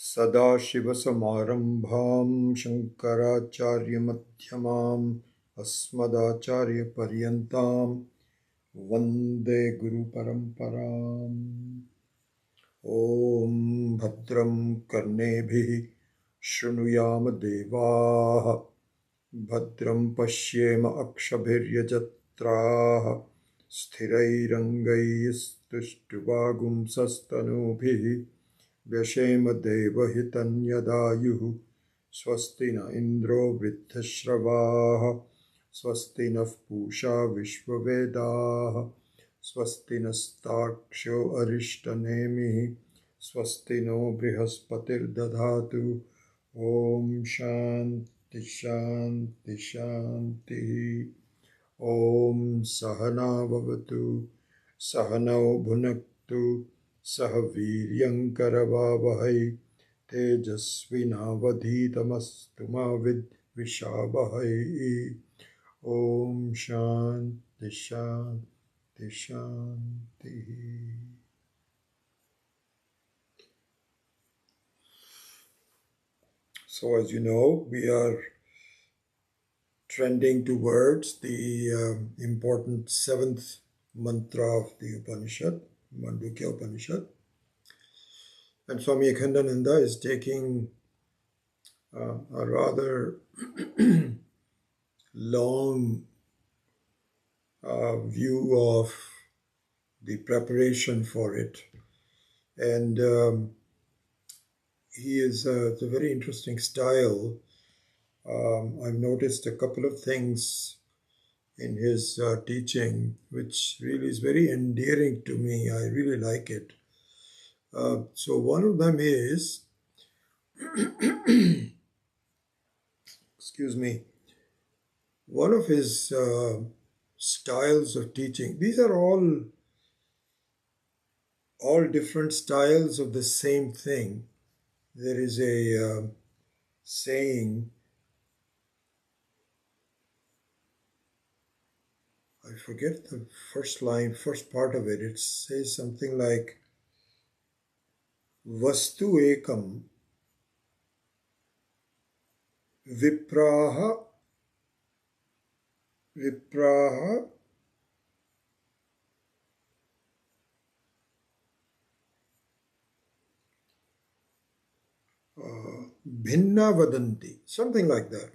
सदाशिवसमारम्भां शङ्कराचार्यमध्यमाम् अस्मदाचार्यपर्यन्तां वन्दे गुरुपरम्पराम्। ॐ भद्रं कर्णेभिः शृणुयाम देवाः, भद्रं पश्येम अक्षभिर्यजत्राः, स्थिरैरङ्गैस्तुष्टुवागुंसस्तनूभिः व्यशेम देवहितन्यदायुः। स्वस्ति न इन्द्रो वृद्धश्रवाः, स्वस्ति नः पूषा विश्ववेदाः, स्वस्ति नस्तार्क्ष्यो अरिष्टनेमिः, स्वस्ति नो बृहस्पतिर्दधातु। ॐ शान्ति शान्ति शान्तिः। ॐ सहना भवतु, सहनौ भुनक्तु, सह वीर्यङ्करवावहै, तेजस्विनावधीतमस्तु मा विद्विषावहै। ॐ शान्ति शान्ति शान्तिः। So as you know, we are trending towards the important seventh mantra of the Upanishad, Mandukya Upanishad. And Swami Akhandananda is taking a rather long view of the preparation for it. And it's a very interesting style. I've noticed a couple of things in his teaching, which really is very endearing to me. I really like it. So one of them is, excuse me, one of his styles of teaching. These are all different styles of the same thing. There is a saying, I forget the first part of it. It says something like, Vastu ekam vipraha bhinna vadanti, something like that.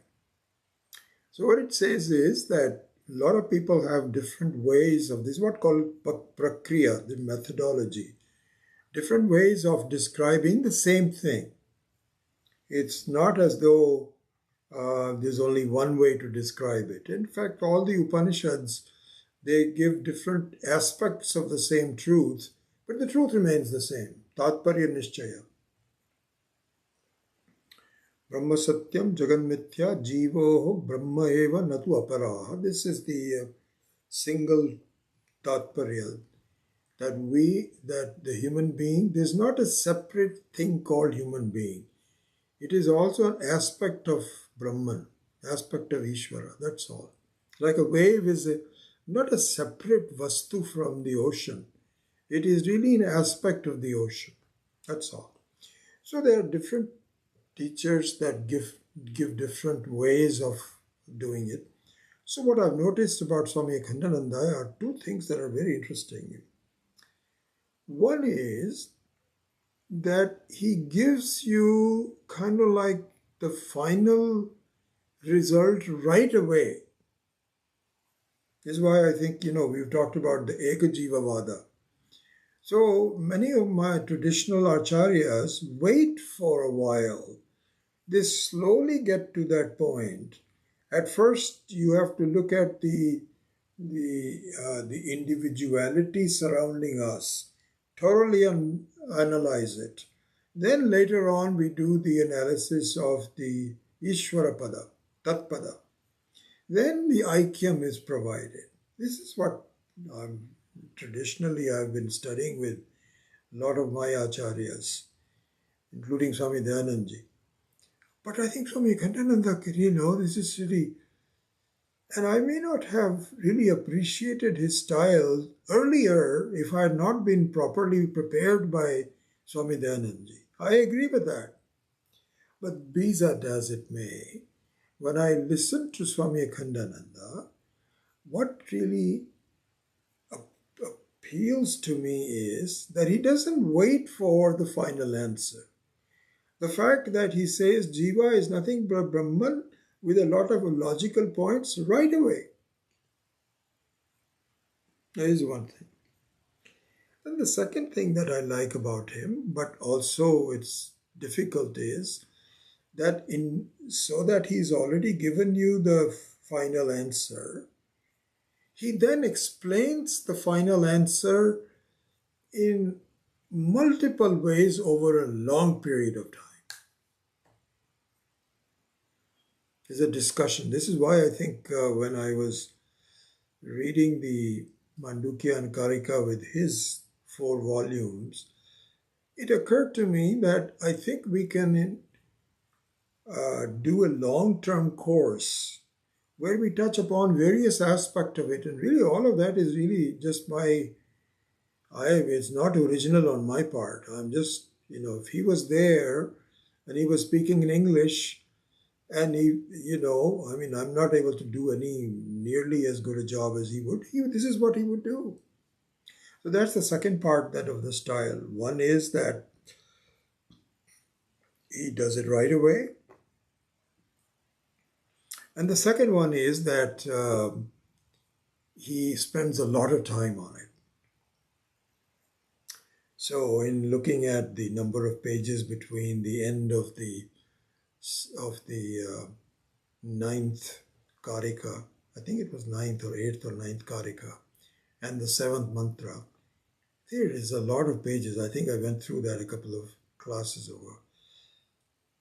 So what it says is that a lot of people have different ways of this, what called prakriya, the methodology, different ways of describing the same thing. It's not as though there's only one way to describe it. In fact, all the Upanishads, they give different aspects of the same truth, but the truth remains the same. Tatparya Nishchaya. Brahma Satyam Jagan Mithya Jivoho Brahma Eva Natu Aparaha. This is the single Tatparya. That the human being, there's not a separate thing called human being. It is also an aspect of Brahman, aspect of Ishvara, that's all. Like a wave is not a separate vastu from the ocean. It is really an aspect of the ocean, that's all. So there are different teachers that give different ways of doing it. So what I've noticed about Swami Akhandananda are two things that are very interesting. One is that he gives you kind of like the final result right away. This is why I think, we've talked about the Ekajiva Vada. So many of my traditional acharyas wait for a while. They slowly get to that point. At first, you have to look at the individuality surrounding us, thoroughly analyze it. Then later on, we do the analysis of the Ishvara Pada, Tatpada. Then the Aikyam is provided. This is what traditionally I've been studying with a lot of my acharyas, including Swami Dayanandji. But I think Swami Akhandananda, this is really, and I may not have really appreciated his style earlier if I had not been properly prepared by Swami Dayanandji. I agree with that. But be that as it may, when I listen to Swami Akhandananda, what really appeals to me is that he doesn't wait for the final answer. The fact that he says Jiva is nothing but Brahman with a lot of logical points right away. That is one thing. And the second thing that I like about him, but also it's difficult, is that in so that he's already given you the final answer, he then explains the final answer in multiple ways over a long period of time. There's a discussion. This is why I think when I was reading the Mandukya and Karika with his 4 volumes, it occurred to me that I think we can do a long-term course where we touch upon various aspects of it, and really all of that is really just it's not original on my part. I'm just, if he was there and he was speaking in English, and I'm not able to do any nearly as good a job as he would. This is what he would do. So that's the second part that of the style. One is that he does it right away. And the second one is that he spends a lot of time on it. So in looking at the number of pages between the end of the ninth Karika, I think it was ninth or eighth or ninth Karika, and the seventh mantra, there is a lot of pages. I think I went through that a couple of classes over.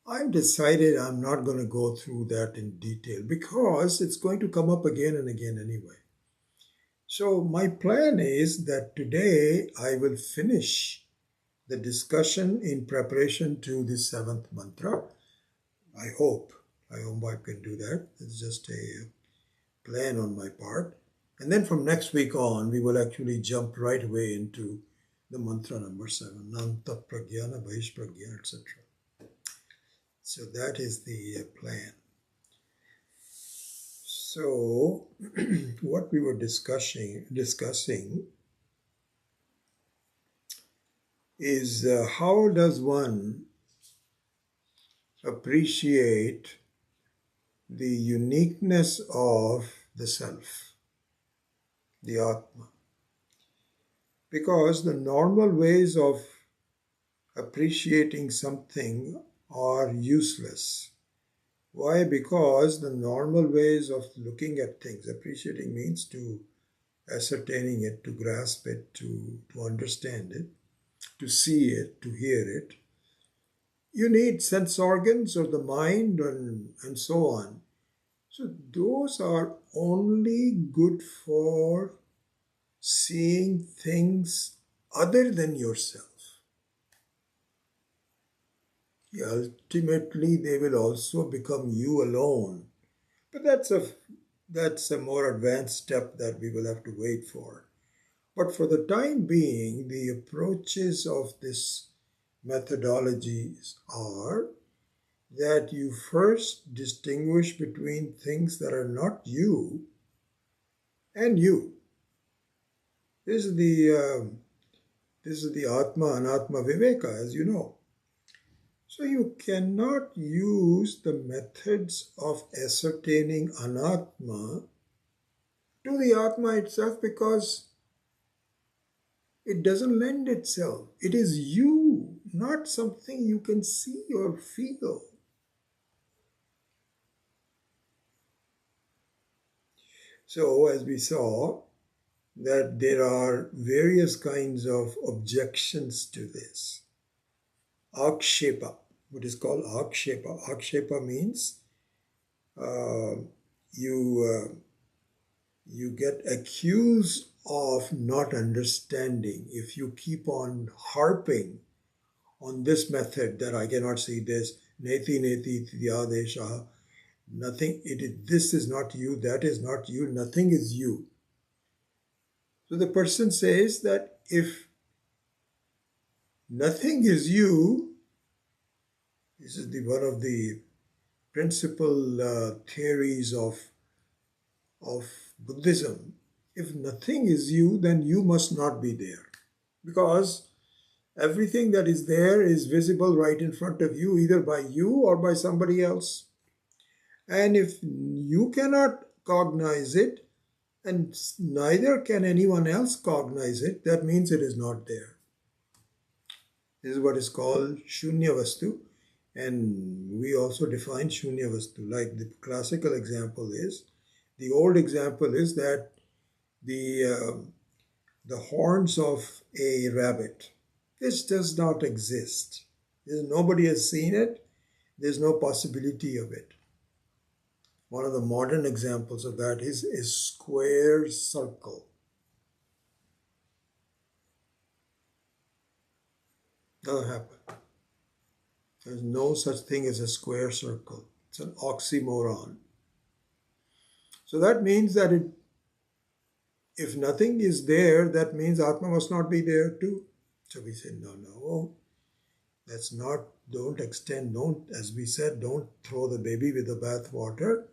I've decided I'm not going to go through that in detail because it's going to come up again and again anyway. So my plan is that today I will finish the discussion in preparation to the seventh mantra. I hope I can do that. It's just a plan on my part. And then from next week on, we will actually jump right away into the mantra number 7, Nanta Pragyana, Bhayish Pragya, etc. So that is the plan. So what we were discussing is how does one appreciate the uniqueness of the self, the Atma. Because the normal ways of appreciating something are useless. Why? Because the normal ways of looking at things, appreciating means to ascertaining it, to grasp it, to understand it, to see it, to hear it. You need sense organs or the mind and so on. So those are only good for seeing things other than yourself. Ultimately, they will also become you alone. But that's a more advanced step that we will have to wait for. But for the time being, the approaches of this methodologies are that you first distinguish between things that are not you and you. This is the Atma Anatma Viveka, as you know. So you cannot use the methods of ascertaining Anatma to the Atma itself because it doesn't lend itself. It is you, not something you can see or feel. So as we saw, that there are various kinds of objections to this. Akshepa, what is called Akshepa. Akshepa means you get accused of not understanding if you keep on harping on this method that I cannot see this, neti neti tyadesha, nothing, this is not you, that is not you, nothing is you. So the person says that if nothing is you, This is one of the principal theories of Buddhism. If nothing is you, then you must not be there. Because everything that is there is visible right in front of you, either by you or by somebody else. And if you cannot cognize it, and neither can anyone else cognize it, that means it is not there. This is what is called Shunya Vastu. And we also define Shunya Vastu. Like the classical example is, the old example is that the horns of a rabbit, this does not exist. Nobody has seen it. There's no possibility of it. One of the modern examples of that is a square circle. Doesn't happen. There's no such thing as a square circle. It's an oxymoron. So that means that if nothing is there, that means Atma must not be there too. So we say, no, that's not, as we said, don't throw the baby with the bathwater.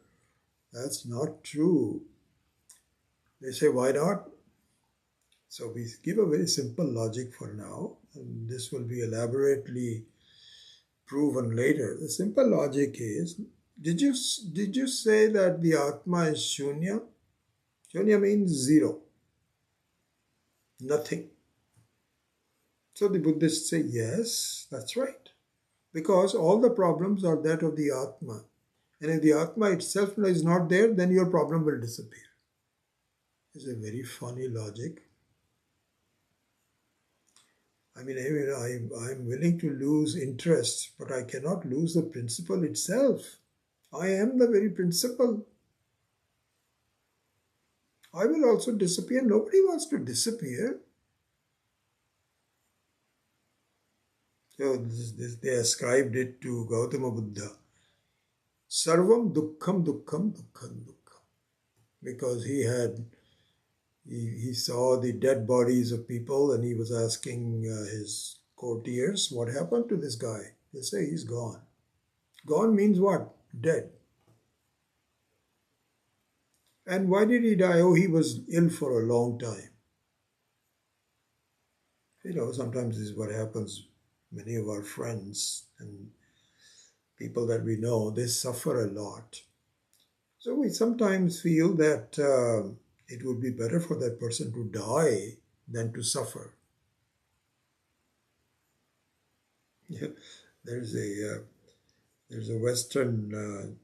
That's not true. They say, why not? So we give a very simple logic for now, and this will be elaborately proven later. The simple logic is, did you say that the Atma is Shunya? Shunya means zero, nothing. So the Buddhists say, yes, that's right. Because all the problems are that of the Atma. And if the Atma itself is not there, then your problem will disappear. It's a very funny logic. I mean, I'm willing to lose interest, but I cannot lose the principle itself. I am the very principle. I will also disappear. Nobody wants to disappear. So they ascribed it to Gautama Buddha. Sarvam dukkham dukkham dukkham dukkham. Because he saw the dead bodies of people and he was asking his courtiers, what happened to this guy? They say he's gone. Gone means what? Dead. And why did he die? Oh, he was ill for a long time. Sometimes this is what happens. Many of our friends and people that we know, they suffer a lot. So we sometimes feel that it would be better for that person to die than to suffer. Yeah, there's a Western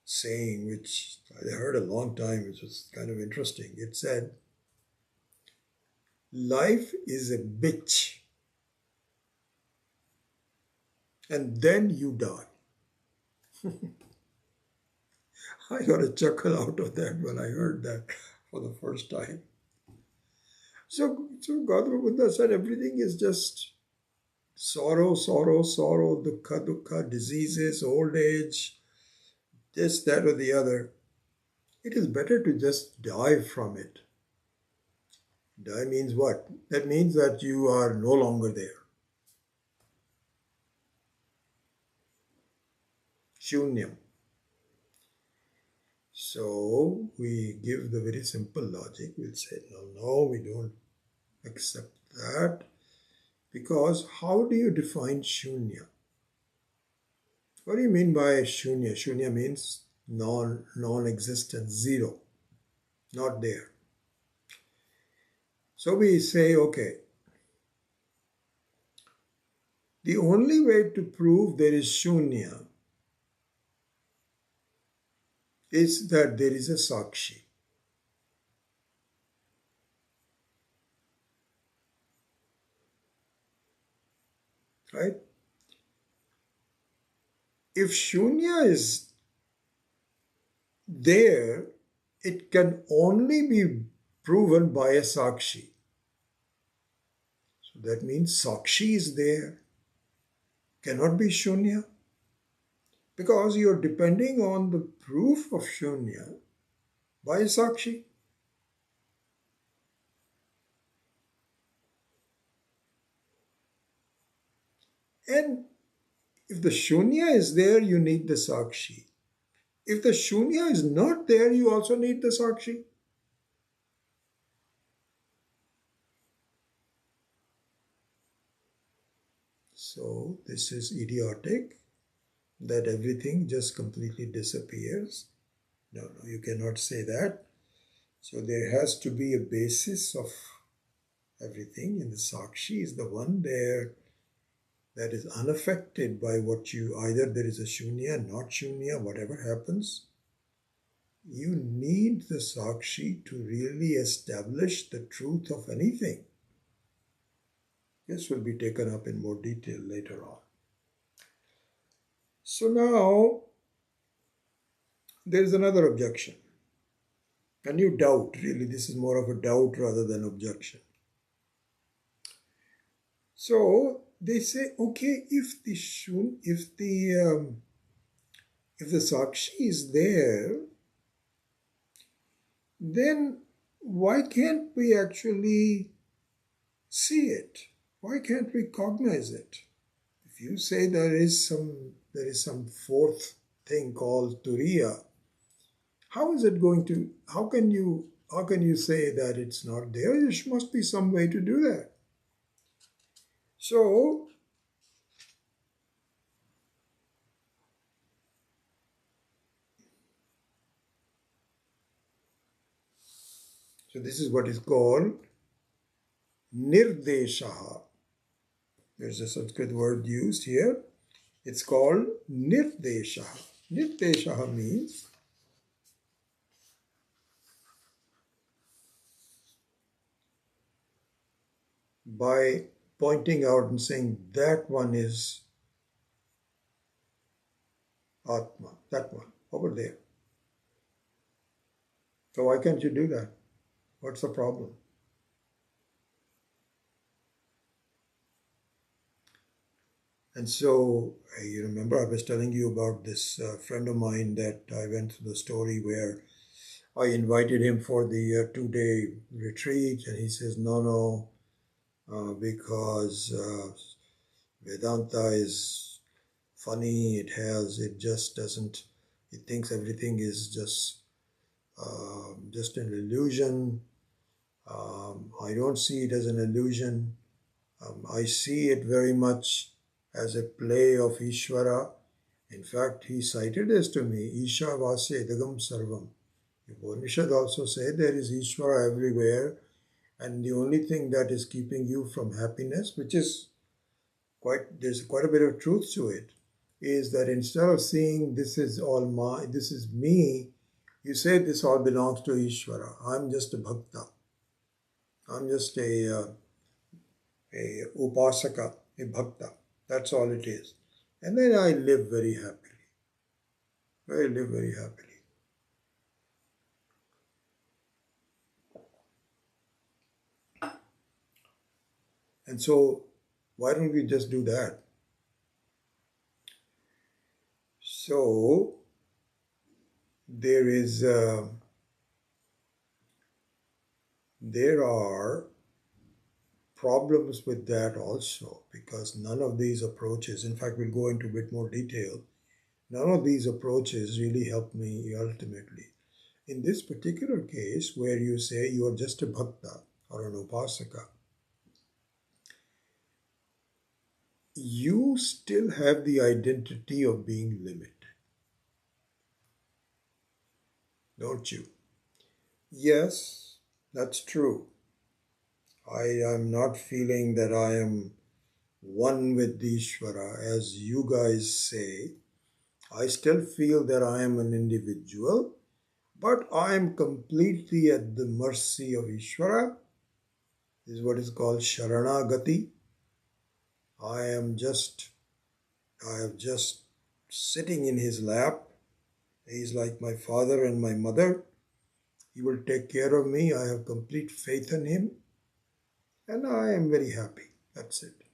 saying which I heard a long time, which was kind of interesting. It said, life is a bitch, and then you die. I got a chuckle out of that when I heard that for the first time. So Gautama Buddha said everything is just sorrow, sorrow, sorrow, dukkha, dukkha, diseases, old age, this, that, or the other. It is better to just die from it. Die means what? That means that you are no longer there. Shunyam. So we give the very simple logic. We'll say, no, we don't accept that. Because how do you define Shunya? What do you mean by Shunya? Shunya means non-existent, zero, not there. So we say, okay, the only way to prove there is Shunya is that there is a Sakshi. Right? If Shunya is there, it can only be proven by a Sakshi. So that means Sakshi is there. Cannot be Shunya. Because you're depending on the proof of Shunya by a Sakshi. And If the shunya is there, you need the sakshi. If the shunya is not there, you also need the sakshi. So this is idiotic, that everything just completely disappears. No, no, you cannot say that. So there has to be a basis of everything, and the sakshi is the one there that is unaffected by what you, either there is a shunya, not shunya, whatever happens. You need the sakshi to really establish the truth of anything. This will be taken up in more detail later on. So now, there is another objection. And you doubt, really, this is more of a doubt rather than objection. So they say, okay, if the sakshi is there, then why can't we actually see it? Why can't we cognize it? If you say there is some fourth thing called turiya, how is it going to? How can you say that it's not there? There must be some way to do that. So this is what is called nirdeshaha. There's a Sanskrit word used here. It's called nirdeshaha. Nirdeshaha means by pointing out and saying that one is Atma, that one over there. So why can't you do that? What's the problem? And so, you remember I was telling you about this friend of mine that I went through the story where I invited him for the 2-day retreat, and he says, no, because Vedanta is funny, it just doesn't, it thinks everything is just an illusion. I don't see it as an illusion. I see it very much as a play of Ishvara. In fact, he cited this to me, Isha Vasya Idagam Sarvam. The Upanishad also say there is Ishvara everywhere, and the only thing that is keeping you from happiness, which is there's quite a bit of truth to it, is that instead of seeing this is all this is me, you say this all belongs to Ishvara. I'm just a bhakta. I'm just a upasaka, a bhakta. That's all it is. And then I live very happily. I live very happily. And so, why don't we just do that? So, there are problems with that also, because none of these approaches, in fact, we'll go into a bit more detail, none of these approaches really help me ultimately. In this particular case, where you say you are just a bhakta or an upasaka, you still have the identity of being limited, don't you? Yes, that's true. I am not feeling that I am one with the Ishvara, as you guys say. I still feel that I am an individual, but I am completely at the mercy of Ishvara. This is what is called Sharanagati. I am just sitting in his lap. He is like my father and my mother. He will take care of me. I have complete faith in him. And I am very happy. That's it.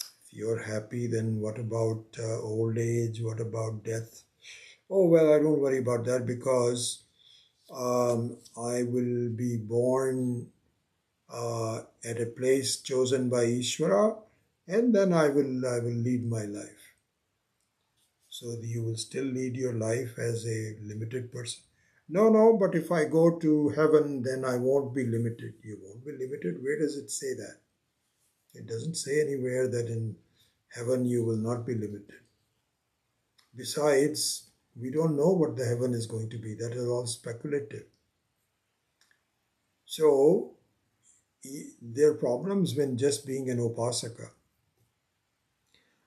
If you're happy, then what about old age? What about death? Oh, well, I don't worry about that, because I will be born at a place chosen by Ishvara, and then I will lead my life. So you will still lead your life as a limited person. No, no, but if I go to heaven, then I won't be limited. You won't be limited. Where does it say that? It doesn't say anywhere that in heaven you will not be limited. Besides, we don't know what the heaven is going to be. That is all speculative. So there are problems when just being an upasaka.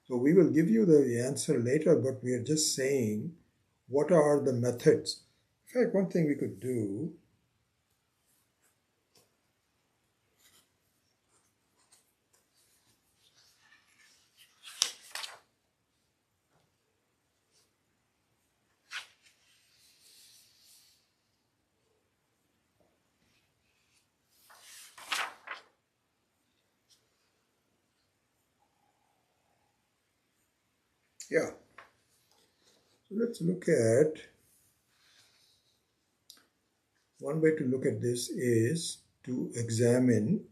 So we will give you the answer later, but we are just saying what are the methods. In fact, one thing we could do, yeah. So let's look at, one way to look at this is to examine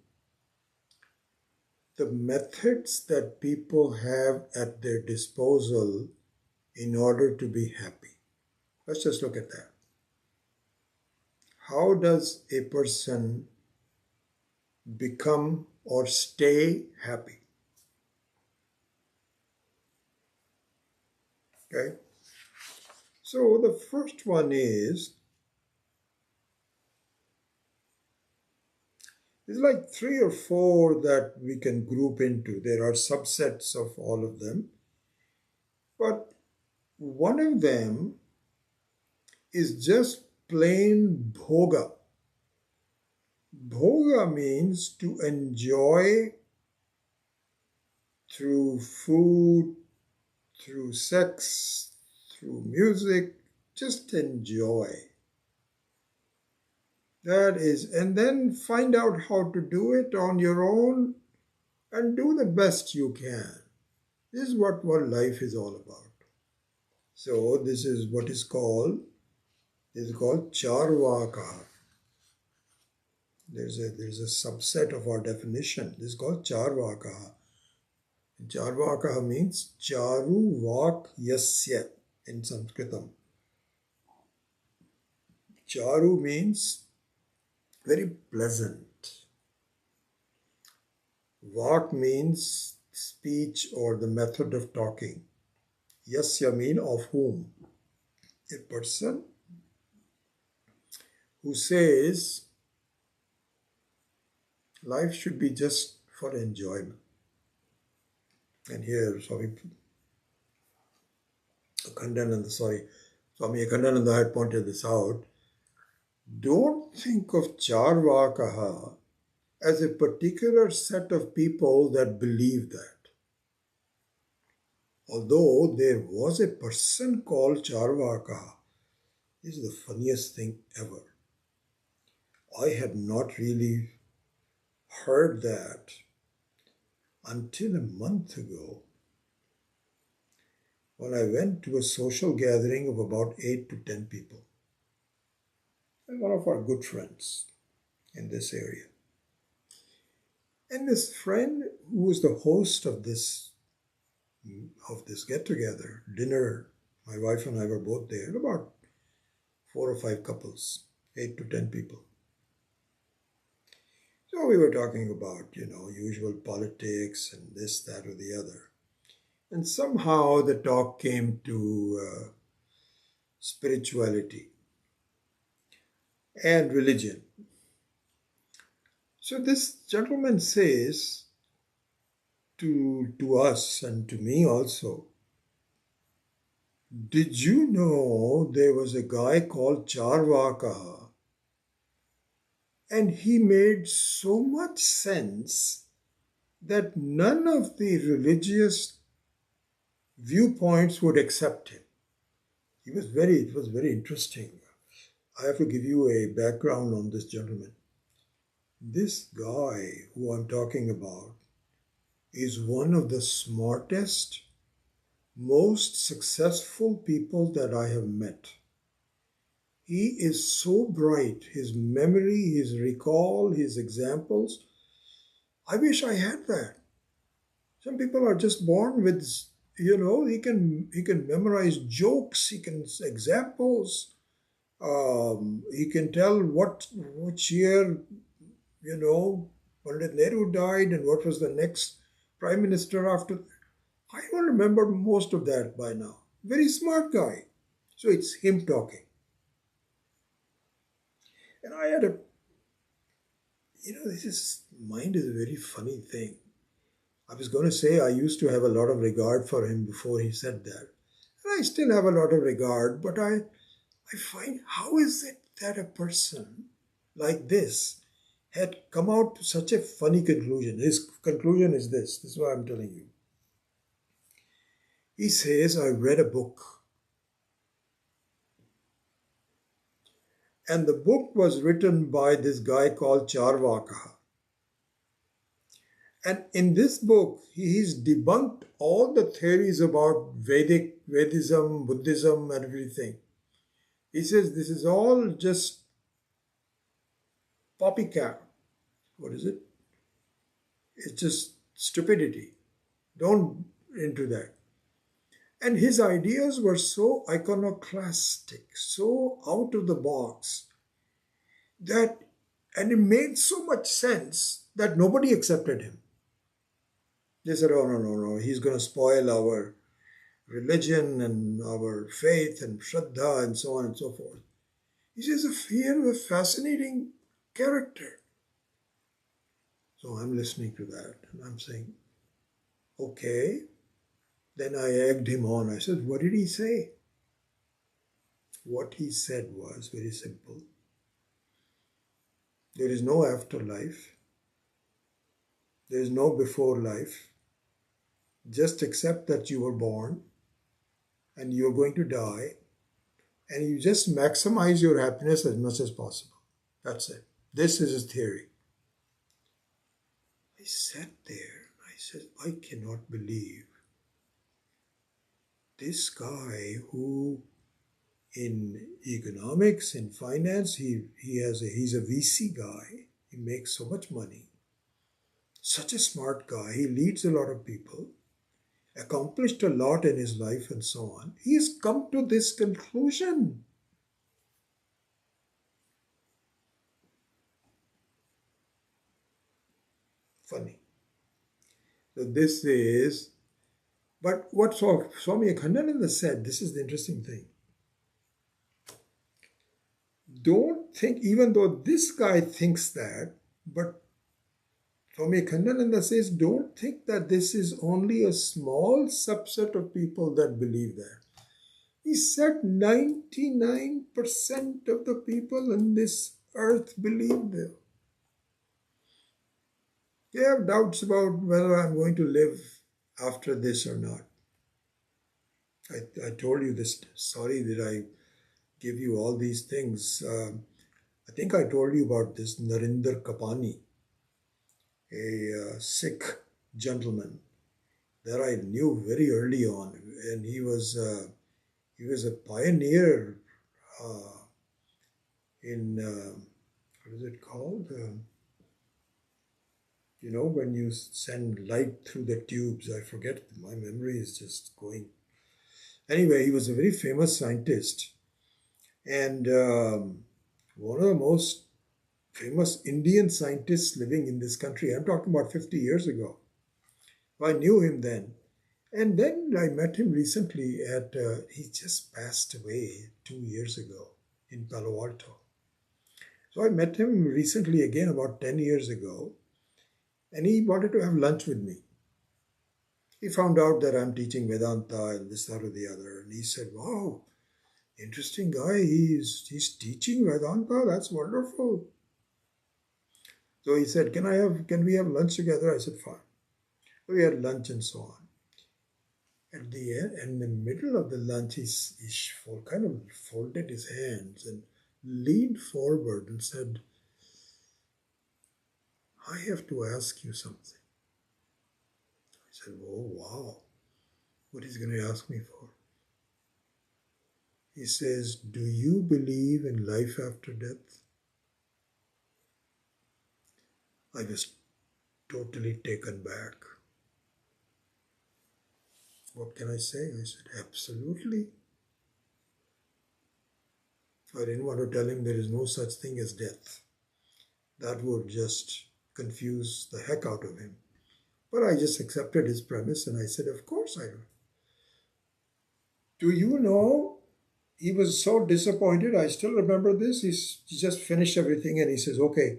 the methods that people have at their disposal in order to be happy. Let's just look at that. How does a person become or stay happy? Okay. So the first one is, there's like three or four that we can group into. There are subsets of all of them. But one of them is just plain bhoga. Bhoga means to enjoy through food, through sex, through music, just enjoy. That is, and then find out how to do it on your own and do the best you can. This is what life is all about. So this is what is called charvaka. There's a subset of our definition. This is called charvaka. Charvaka means charu vak yasya in Sanskritam. Charu means very pleasant. Vak means speech or the method of talking. Yasya mean of whom? A person who says life should be just for enjoyment. And here Swami Akhandananda had pointed this out. Don't think of Charvakaha as a particular set of people that believe that. Although there was a person called Charvaka, this is the funniest thing ever. I had not really heard that until a month ago when I went to a social gathering of about 8 to 10 people. And one of our good friends in this area. And this friend who was the host of this get-together, dinner, my wife and I were both there, about 4 or 5 couples, 8 to 10 people. So we were talking about, usual politics and this, that, or the other. And somehow the talk came to spirituality and religion. So this gentleman says to us and to me also, did you know there was a guy called Charvaka? And he made so much sense that none of the religious viewpoints would accept him. It was very interesting. I have to give you a background on this gentleman. This guy who I'm talking about is one of the smartest, most successful people that I have met. He is so bright, his memory, his recall, his examples. I wish I had that. Some people are just born with, he can memorize jokes, he can examples, he can tell which year, you know, Pandit Nehru died and what was the next prime minister after. I don't remember most of that by now. Very smart guy. So it's him talking. And I had a, this is, mind is a very funny thing. I was going to say I used to have a lot of regard for him before he said that. And I still have a lot of regard, but I find, how is it that a person like this had come out to such a funny conclusion? His conclusion is this. This is what I'm telling you. He says, I read a book, and the book was written by this guy called Charvaka. And in this book, he's debunked all the theories about Vedism, Buddhism, and everything. He says this is all just poppycat. What is it? It's just stupidity. Don't into that. And his ideas were so iconoclastic, so out of the box, and it made so much sense that nobody accepted him. They said, oh, no, no, no, he's going to spoil our religion and our faith and Shraddha and so on and so forth. He says, he had a fascinating character. So I'm listening to that and I'm saying, okay. Then I egged him on. I said, what did he say? What he said was very simple. There is no afterlife. There is no before life. Just accept that you were born and you're going to die, and you just maximize your happiness as much as possible. That's it. This is his theory. I sat there and I said, I cannot believe this guy who in economics, in finance, he's a VC guy. He makes so much money. Such a smart guy. He leads a lot of people, accomplished a lot in his life and so on. He's come to this conclusion. Funny. So this is, but what Swami Akhandananda said, this is the interesting thing. Don't think, even though this guy thinks that, but Swami Akhandananda says, don't think that this is only a small subset of people that believe that. He said 99% of the people on this earth believe that. They have doubts about whether I'm going to live after this or not. I told you this. Sorry that I give you all these things. I think I told you about this Narinder Kapani, a Sikh gentleman that I knew very early on, and he was a pioneer in what is it called? When you send light through the tubes. I forget. My memory is just going. Anyway, he was a very famous scientist, and one of the most famous Indian scientists living in this country. I'm talking about 50 years ago. I knew him then. And then I met him recently he just passed away 2 years ago in Palo Alto. So I met him recently again about 10 years ago, and he wanted to have lunch with me. He found out that I'm teaching Vedanta and this, that, or the other, and he said, wow, interesting guy, he's teaching Vedanta, that's wonderful. So he said, can we have lunch together? I said, fine. So we had lunch and so on. At the end, in the middle of the lunch, he kind of folded his hands and leaned forward and said, I have to ask you something. I said, oh, wow. What is he going to ask me for? He says, do you believe in life after death? I was totally taken back. What can I say? I said, absolutely. I didn't want to tell him there is no such thing as death. That would just confuse the heck out of him. But I just accepted his premise and I said, of course I do. Do you know, he was so disappointed. I still remember this. He just finished everything and he says, okay,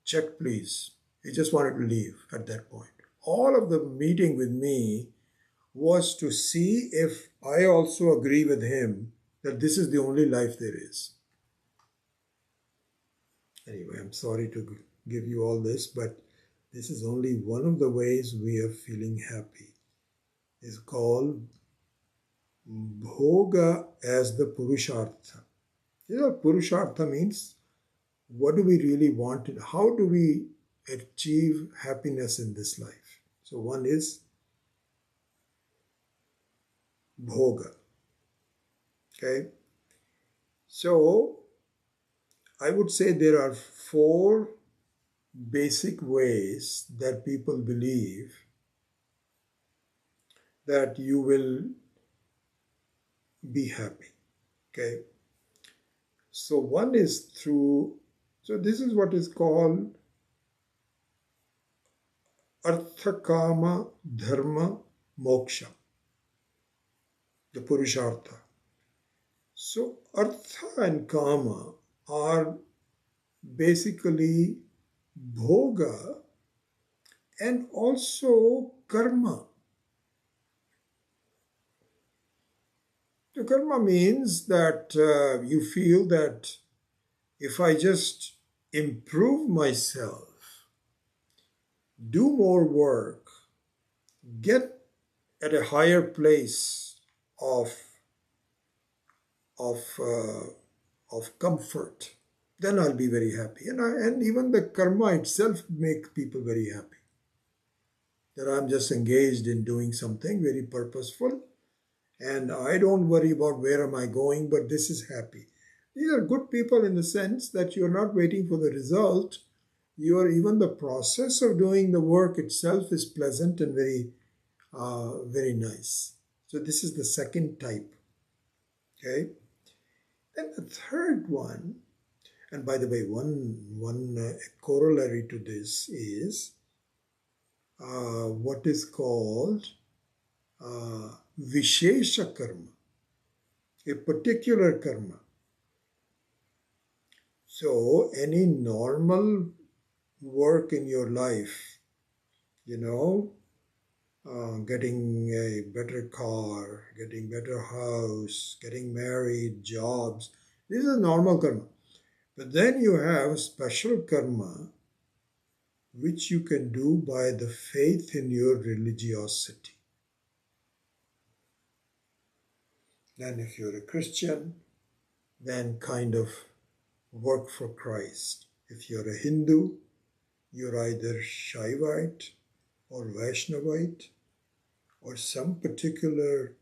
check please. He just wanted to leave at that point. All of the meeting with me was to see if I also agree with him that this is the only life there is. Anyway, I'm sorry to give you all this, but this is only one of the ways we are feeling happy. It's called bhoga as the purushartha. You know what purushartha means? What do we really want? How do we achieve happiness in this life? So one is bhoga. Okay? So I would say there are 4 basic ways that people believe that you will be happy. Okay? So one is through, so this is what is called artha kama dharma moksha, the purushartha. So artha and kama are basically bhoga and also karma. The karma means that you feel that if I just improve myself, do more work, get at a higher place of comfort, then I'll be very happy. And even the karma itself makes people very happy. That I'm just engaged in doing something very purposeful and I don't worry about where am I going, but this is happy. These are good people in the sense that you're not waiting for the result. Even the process of doing the work itself is pleasant and very nice. So this is the second type. Okay. Then the third one, and by the way, one corollary to this is what is called Vishesha karma, a particular karma. So any normal work in your life, getting a better car, getting better house, getting married, jobs, this is normal karma. But then you have special karma which you can do by the faith in your religiosity. Then if you're a Christian, then kind of work for Christ. If you're a Hindu, you're either Shaivite or Vaishnavite or some particular,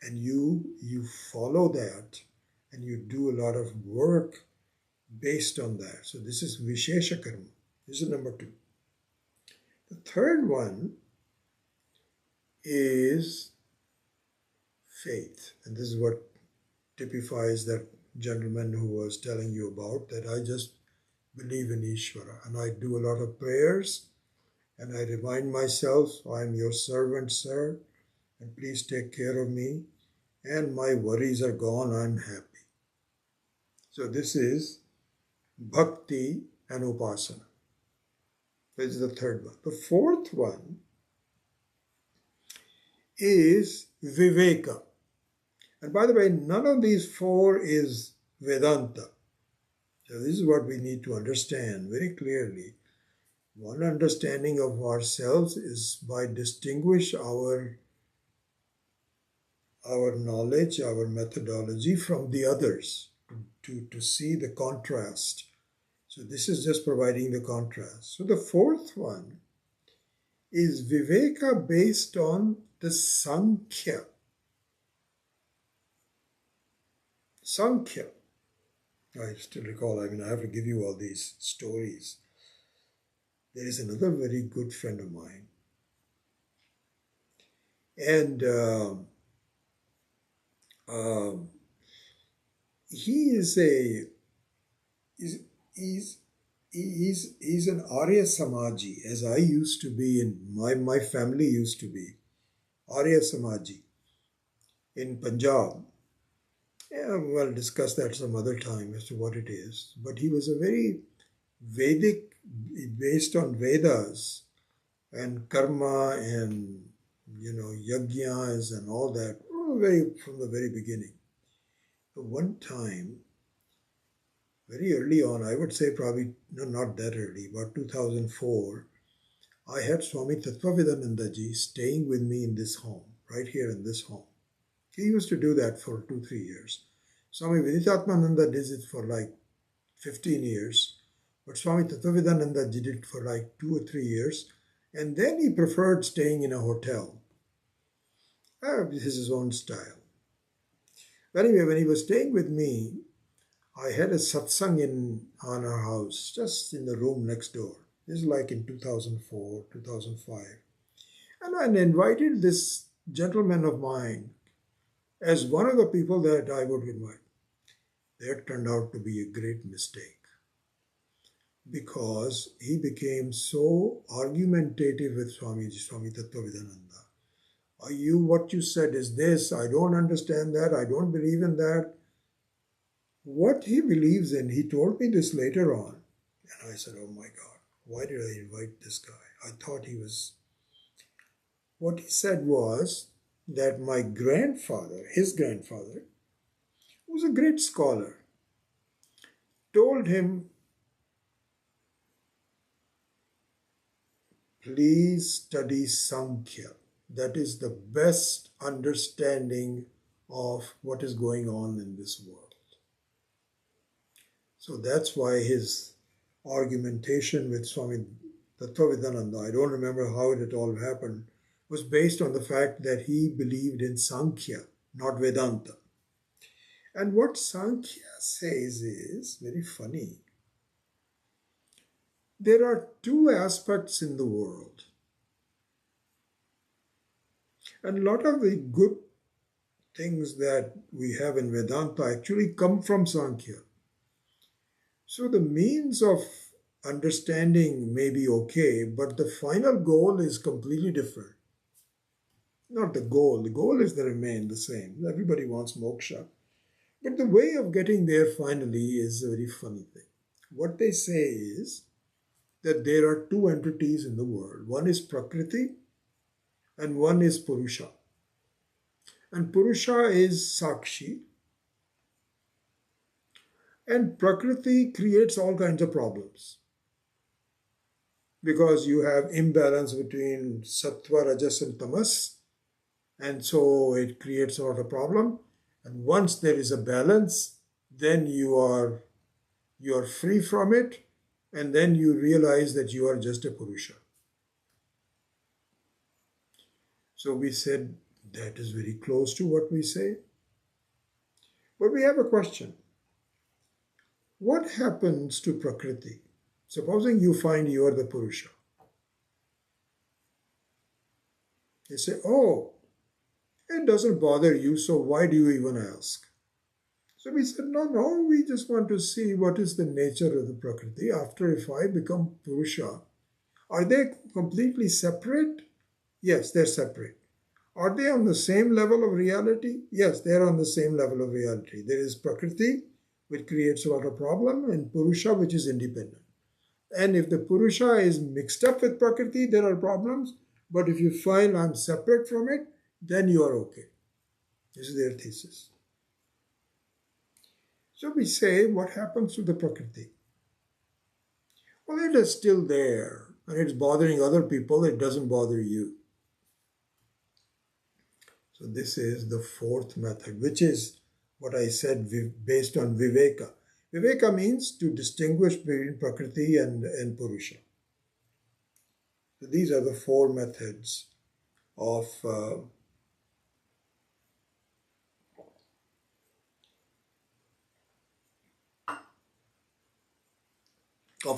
and you follow that and you do a lot of work based on that. So this is Vishesha karma. This is number 2. The third one is faith. And this is what typifies that gentleman who was telling you about, that I just believe in Ishvara. And I do a lot of prayers and I remind myself, I am your servant, sir, and please take care of me. And my worries are gone, I'm happy. So this is bhakti and upasana. This is the third one. The fourth one is viveka. And by the way, none of these 4 is Vedanta. So this is what we need to understand very clearly. One understanding of ourselves is by distinguish our knowledge, our methodology from the others, to see the contrast. So this is just providing the contrast. So the fourth one is Viveka based on the Sankhya. Sankhya. I still recall, I have to give you all these stories. There is another very good friend of mine. And uh, he is a he's, he's he's an Arya Samaji, as I used to be, and my family used to be Arya Samaji in Punjab. Yeah, we'll discuss that some other time as to what it is. But he was a very Vedic, based on Vedas and karma and yajnas and all that, very from the very beginning. But one time, very early on, I would say probably no, not that early, about 2004, I had Swami Tattvavidananda ji staying with me in this home, right here in this home. He used to do that for 2, 3 years. Swami Viditatmananda did it for like 15 years, but Swami Tattvavidananda did it for like 2 or 3 years, and then he preferred staying in a hotel. This is his own style. Anyway, when he was staying with me, I had a satsang on our house, just in the room next door. This is like in 2004, 2005. And I invited this gentleman of mine as one of the people that I would invite. That turned out to be a great mistake because he became so argumentative with Swami Tattvavidananda. What you said is this, I don't understand that, I don't believe in that. What he believes in, he told me this later on. And I said, oh my God, why did I invite this guy? I thought what he said was that my grandfather, his grandfather, who was a great scholar, told him, please study Sankhya. That is the best understanding of what is going on in this world. So that's why his argumentation with Swami Tattvavidananda, I don't remember how it all happened, was based on the fact that he believed in Sankhya, not Vedanta. And what Sankhya says is very funny. There are two aspects in the world. And a lot of the good things that we have in Vedanta actually come from Sankhya. So the means of understanding may be okay, but the final goal is completely different. Not the goal is to remain the same. Everybody wants moksha. But the way of getting there finally is a very funny thing. What they say is that there are two entities in the world. One is Prakriti and one is Purusha. And Purusha is Sakshi. And Prakriti creates all kinds of problems because you have imbalance between Sattva, Rajas, and Tamas. And so it creates a lot of problem. And once there is a balance, then you are free from it, and then you realize that you are just a Purusha. So we said that is very close to what we say. But we have a question. What happens to Prakriti? Supposing you find you are the Purusha. They say, oh, it doesn't bother you, so why do you even ask? So we said, no, we just want to see what is the nature of the Prakriti. After, if I become Purusha, are they completely separate? Yes, they're separate. Are they on the same level of reality? Yes, they're on the same level of reality. There is Prakriti, which creates a lot of problem, and Purusha, which is independent. And if the Purusha is mixed up with Prakriti, there are problems. But if you find I'm separate from it, then you are okay. This is their thesis. So we say, what happens to the Prakriti? Well, it is still there, and it's bothering other people. It doesn't bother you. So this is the fourth method, which is what I said based on Viveka. Viveka means to distinguish between Prakriti and Purusha. So these are the four methods of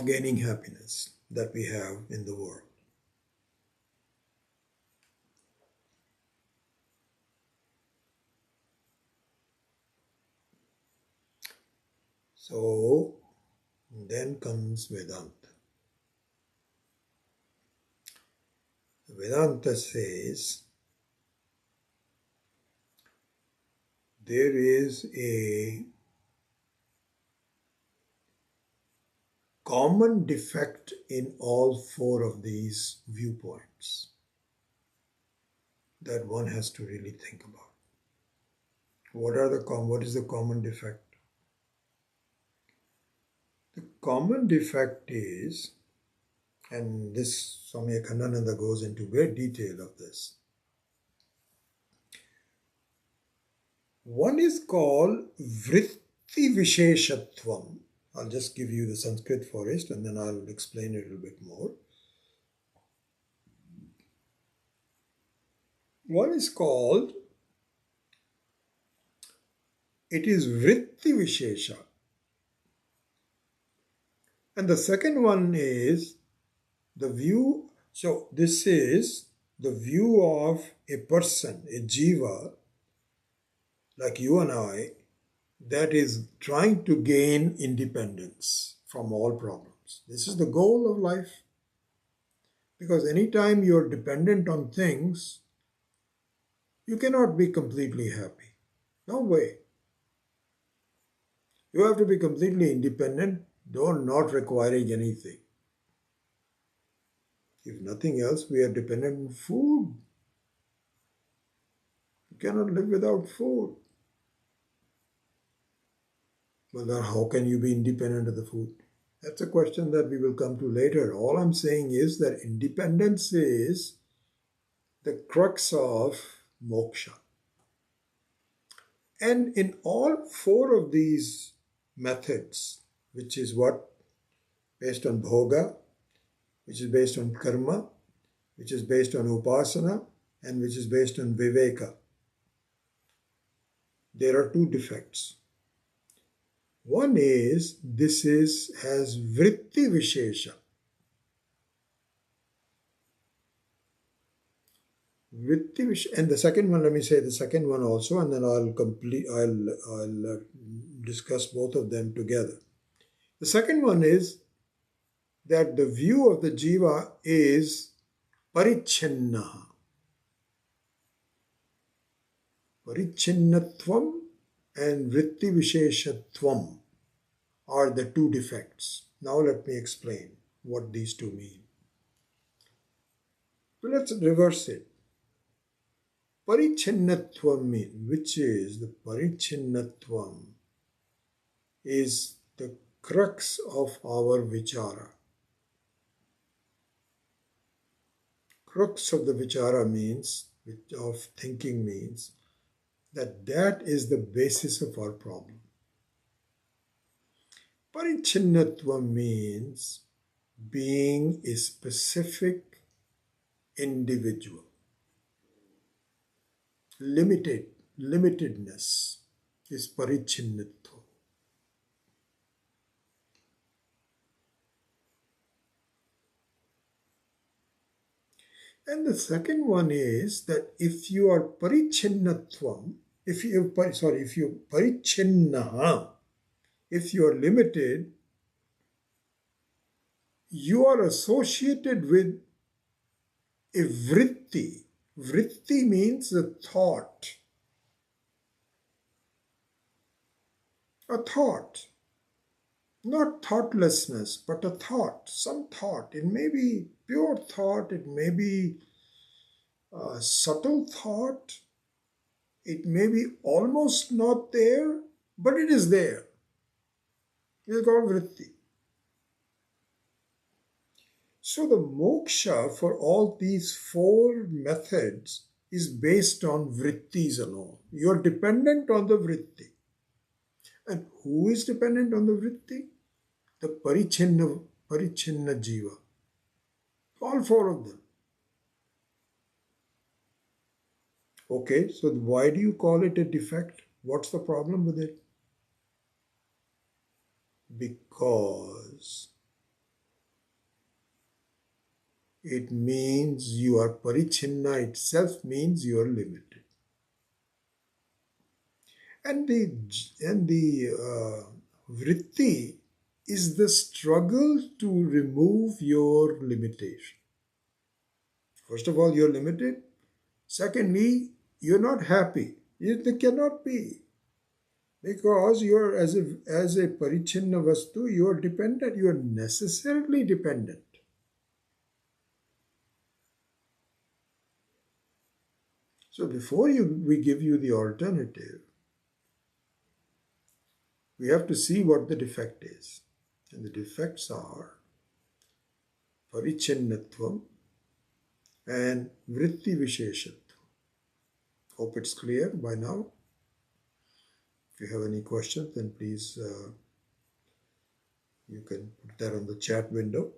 gaining happiness that we have in the world. So then comes Vedanta. Vedanta says there is a common defect in all four of these viewpoints that one has to really think about. What is the common defect? The common defect is, and this Swami Akhandananda goes into great detail of this. One is called vritti visheshatvam. I'll just give you the Sanskrit first and then I'll explain it a little bit more. One is called, it is vritti vishesha. And the second one is the view. So this is the view of a person, a jiva, like you and I, that is trying to gain independence from all problems. This is the goal of life. Because anytime you're dependent on things, you cannot be completely happy. No way. You have to be completely independent, though not requiring anything. If nothing else, we are dependent on food. You cannot live without food. Well, then how can you be independent of the food? That's a question that we will come to later. All I'm saying is that independence is the crux of moksha. And in all four of these methods, which is what? Based on bhoga, which is based on karma, which is based on upasana, and which is based on viveka, there are two defects. One is, has vritti vishesha. And the second one, let me say the second one also, and then I'll discuss both of them together. The second one is that the view of the jiva is parichinna. Parichinnatvam and vritti visheshatvam are the two defects. Now let me explain what these two mean. So let's reverse it. Parichinnatvam means, which is the parichinnatvam, is the crux of our vichara. Crux of the vichara means, of thinking means, that is the basis of our problem. Parichinnatvam means being a specific individual. Limitedness is parichinnatvam. And the second one is that if you are parichinnatvam, if you parichinna, if you are limited, you are associated with a vritti. Vritti means a thought. A thought. Not thoughtlessness, but a thought. Some thought. It may be pure thought. It may be a subtle thought. It may be almost not there, but it is there. It is called vritti. So the moksha for all these four methods is based on vrittis alone. You are dependent on the vritti. And who is dependent on the vritti? The parichinna jiva. All four of them. Okay, so why do you call it a defect? What's the problem with it? Because it means you are parichinna itself means you are limited. And the vritti is the struggle to remove your limitation. First of all, you're limited. Secondly, you're not happy. They cannot be. Because you're as a parichinna vastu, you're dependent, you're necessarily dependent. So before we give you the alternative, we have to see what the defect is. And the defects are parichinnatvam and vritti visheshatvam. Hope it's clear by now. If you have any questions, then please you can put that on the chat window.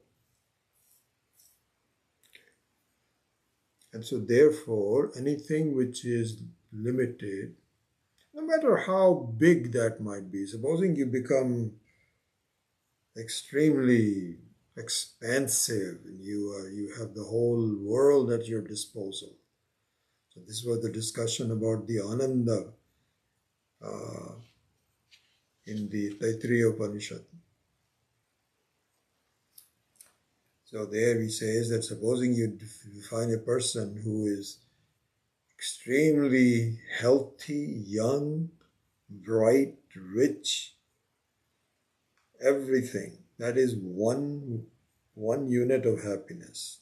And so therefore, anything which is limited, no matter how big that might be, supposing you become extremely expansive and you have the whole world at your disposal. So this was the discussion about the Ananda in the Taittiriya Upanishad. So there he says that supposing you find a person who is extremely healthy, young, bright, rich, everything, that is one unit of happiness.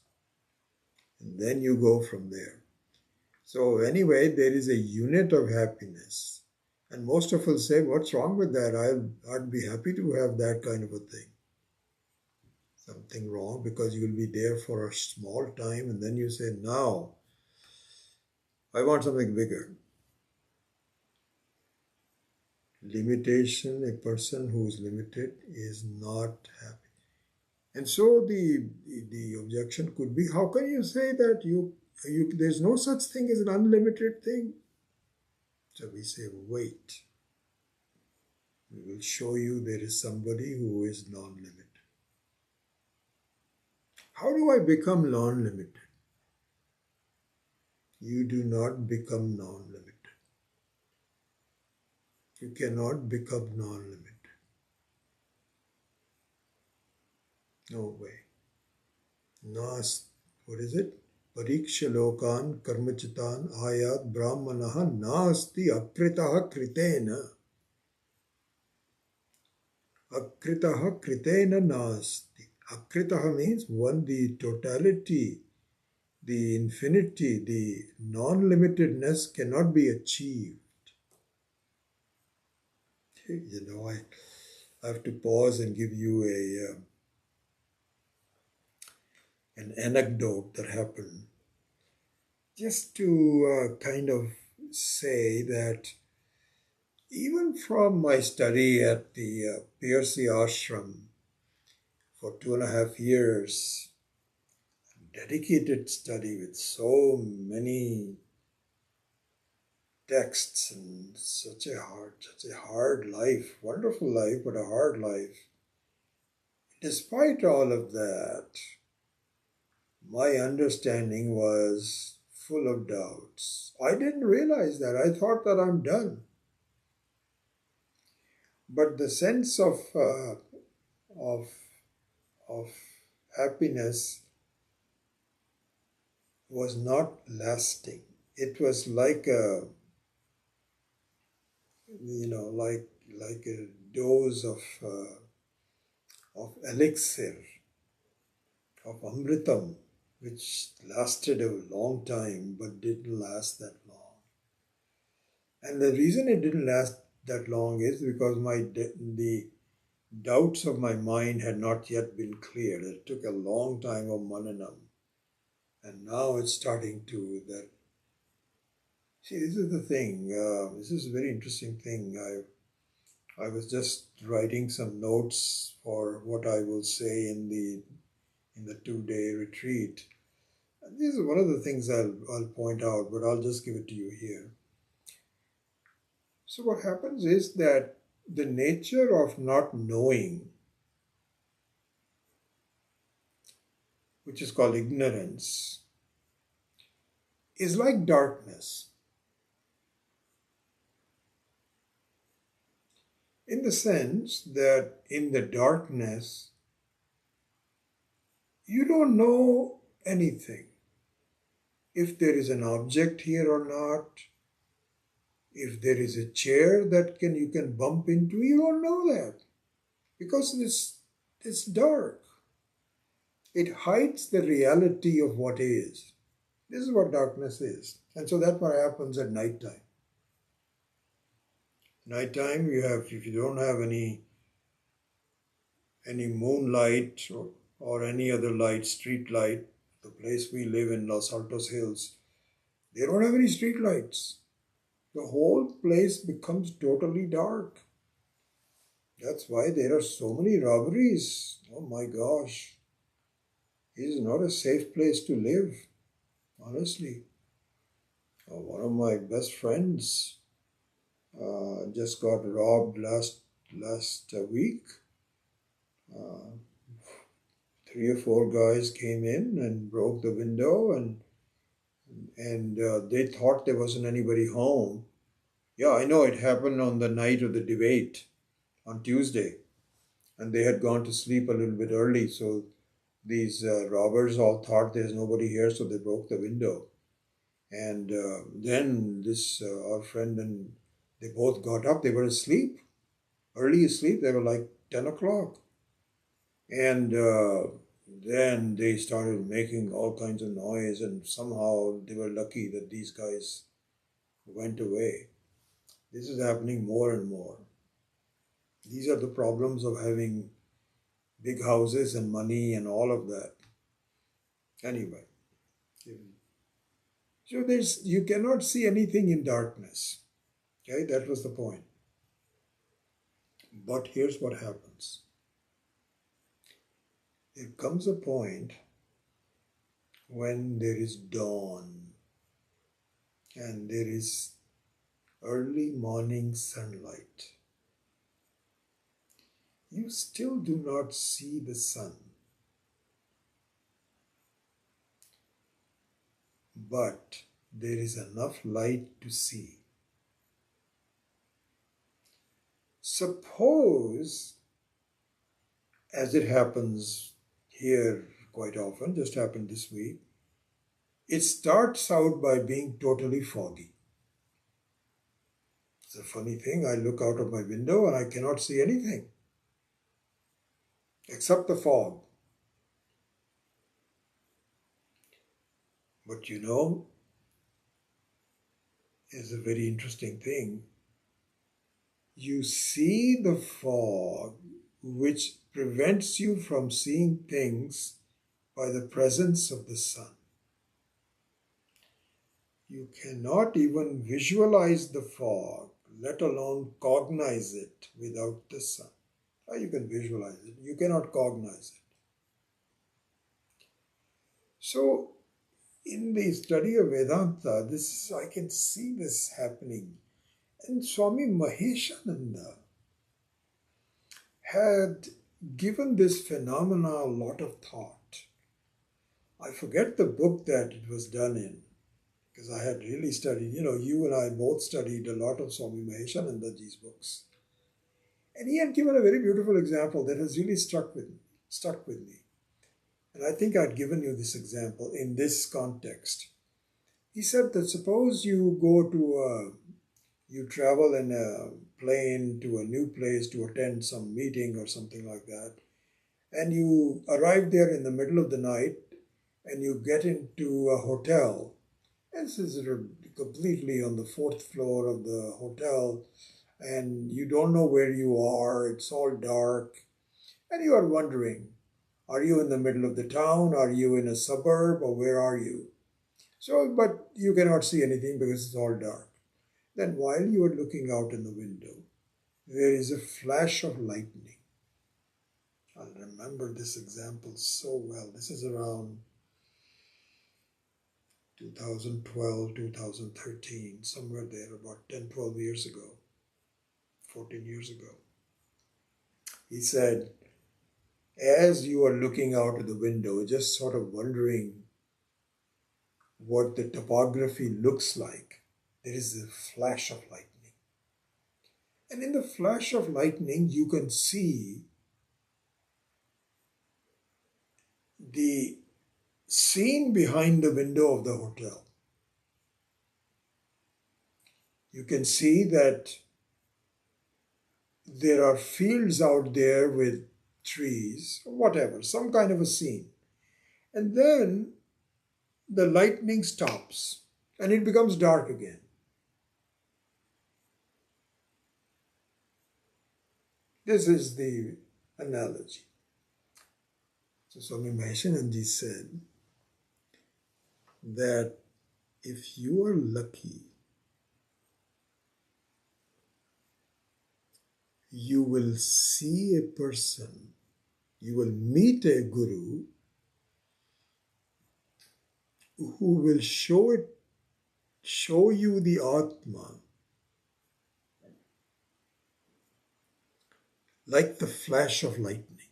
And then you go from there. So anyway, there is a unit of happiness. And most of us say, what's wrong with that? I'd be happy to have that kind of a thing. Something wrong because you will be there for a small time and then you say, now, I want something bigger. Limitation, a person who is limited is not happy. And so the objection could be, how can you say that there's no such thing as an unlimited thing? So we say, wait. We will show you there is somebody who is non-limited. How do I become non-limited? You do not become non-limited. You cannot become non-limited. No way. What is it? Parikshalokan karmachitan ayat brahmanaha nasti akritaha kritena. Akritaha kritena nasti. Akritaha means one, the totality, the infinity, the non-limitedness cannot be achieved. I have to pause and give you an anecdote that happened. Just to kind of say that even from my study at the Piercy Ashram for 2.5 years, dedicated study with so many texts and such a hard life, wonderful life, but a hard life. Despite all of that, my understanding was full of doubts. I didn't realize that. I thought that I'm done. But the sense of happiness was not lasting. It was like like a dose of elixir, of amritam, which lasted a long time but didn't last that long. And the reason it didn't last that long is because the doubts of my mind had not yet been cleared. It took a long time of mananam. And now it's starting to that. See, this is the thing. This is a very interesting thing. I was just writing some notes for what I will say in the 2-day retreat. And this is one of the things I'll point out, but I'll just give it to you here. So what happens is that the nature of not knowing, which is called ignorance, is like darkness. In the sense that in the darkness, you don't know anything. If there is an object here or not, if there is a chair that you can bump into, you don't know that because it's dark. It hides the reality of what is. This is what darkness is. And so that's what happens at nighttime. Nighttime, if you don't have any moonlight or any other light, street light, the place we live in, Los Altos Hills, they don't have any street lights. The whole place becomes totally dark. That's why there are so many robberies. Oh my gosh. It is not a safe place to live, honestly. One of my best friends just got robbed last week. 3 or 4 guys came in and broke the window, and they thought there wasn't anybody home. Yeah, I know it happened on the night of the debate on Tuesday, and they had gone to sleep a little bit early, so these robbers all thought there's nobody here, so they broke the window. And then this our friend and they both got up. They were asleep, early asleep. They were like 10 o'clock, and then they started making all kinds of noise, and somehow they were lucky that these guys went away. This is happening more and more. These are the problems of having big houses and money and all of that. Anyway, so you cannot see anything in darkness. Okay, that was the point. But here's what happens. There comes a point when there is dawn and there is early morning sunlight. You still do not see the sun, but there is enough light to see. Suppose, as it happens here quite often, just happened this week, it starts out by being totally foggy. It's a funny thing. I look out of my window and I cannot see anything except the fog. But you know, it's a very interesting thing. You see the fog, which prevents you from seeing things by the presence of the sun. You cannot even visualize the fog, let alone cognize it without the sun. You can visualize it, you cannot cognize it. So, in the study of Vedanta, I can see this happening. And Swami Maheshananda had given this phenomena a lot of thought. I forget the book that it was done in, because I had really studied, you and I both studied a lot of Swami Maheshanandaji's books. And he had given a very beautiful example that has really stuck with me. And I think I'd given you this example in this context. He said that suppose you travel in a plane to a new place to attend some meeting or something like that, and you arrive there in the middle of the night and you get into a hotel. This is completely on the 4th floor of the hotel, and you don't know where you are. It's all dark, and you are wondering, are you in the middle of the town? Are you in a suburb? Or where are you? So, but you cannot see anything because it's all dark. Then while you are looking out in the window, there is a flash of lightning. I remember this example so well. This is around 2012, 2013, somewhere there, about 10, 12 years ago, 14 years ago. He said, as you are looking out of the window, just sort of wondering what the topography looks like, there is a flash of lightning. And in the flash of lightning, you can see the scene behind the window of the hotel. You can see that there are fields out there with trees, whatever, some kind of a scene. And then the lightning stops and it becomes dark again. This is the analogy. So Swami Maheshananji said that if you are lucky, you will see a person, you will meet a guru who will show you the Atma like the flash of lightning,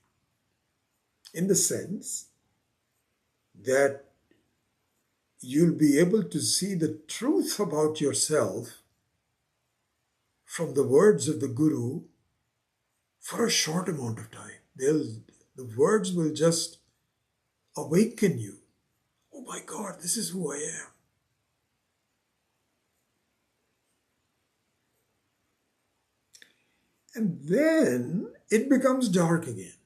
in the sense that you'll be able to see the truth about yourself from the words of the Guru for a short amount of time. The words will just awaken you. Oh my God, this is who I am. And then it becomes dark again.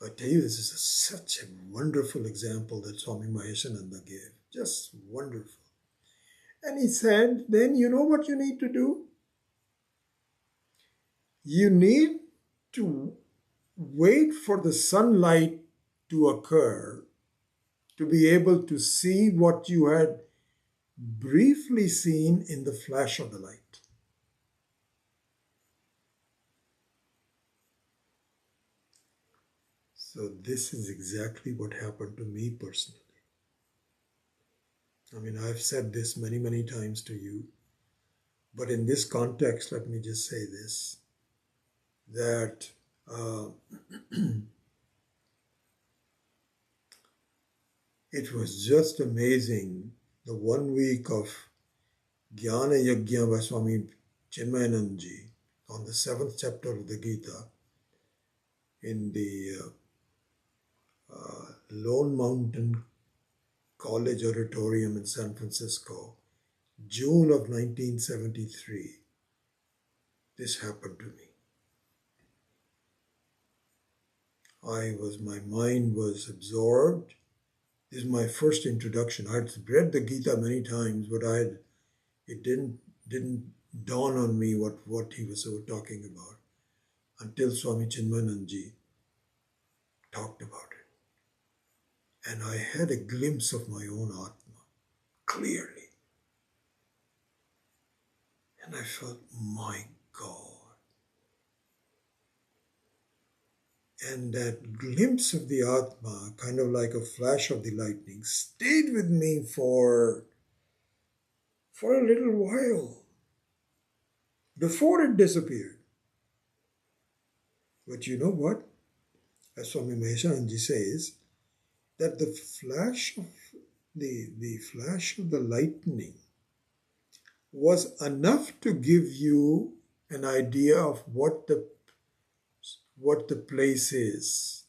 I tell you, this is such a wonderful example that Swami Maheshananda gave. Just wonderful. And he said, then you know what you need to do? You need to wait for the sunlight to occur to be able to see what you had briefly seen in the flash of the light. So this is exactly what happened to me personally. I mean, I've said this many, many times to you, but in this context, let me just say this, that it was just amazing, the 1 week of Jnana Yajna by Swami Chinmayanandaji on the 7th chapter of the Gita in the Lone Mountain College Auditorium in San Francisco, June of 1973. This happened to me. My mind was absorbed. This is my first introduction. I'd read the Gita many times, but it didn't dawn on me what he was talking about until Swami Chinmayanandaji talked about it. And I had a glimpse of my own Atma, clearly. And I felt, my God. And that glimpse of the Atma, kind of like a flash of the lightning, stayed with me for a little while before it disappeared. But you know what? As Swami Maheshananji says, that the flash of the lightning was enough to give you an idea of what the place is,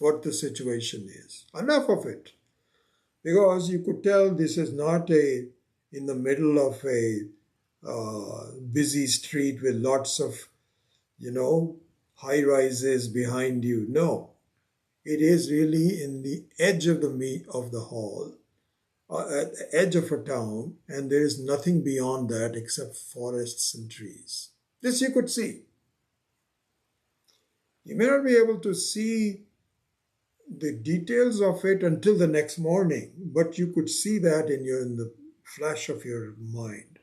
what the situation is. Enough of it. Because you could tell this is not in the middle of a busy street with lots of, high rises behind you. No. It is really in the edge of the hall, at the edge of a town, and there is nothing beyond that except forests and trees. This you could see. You may not be able to see the details of it until the next morning, but you could see that in the flash of your mind.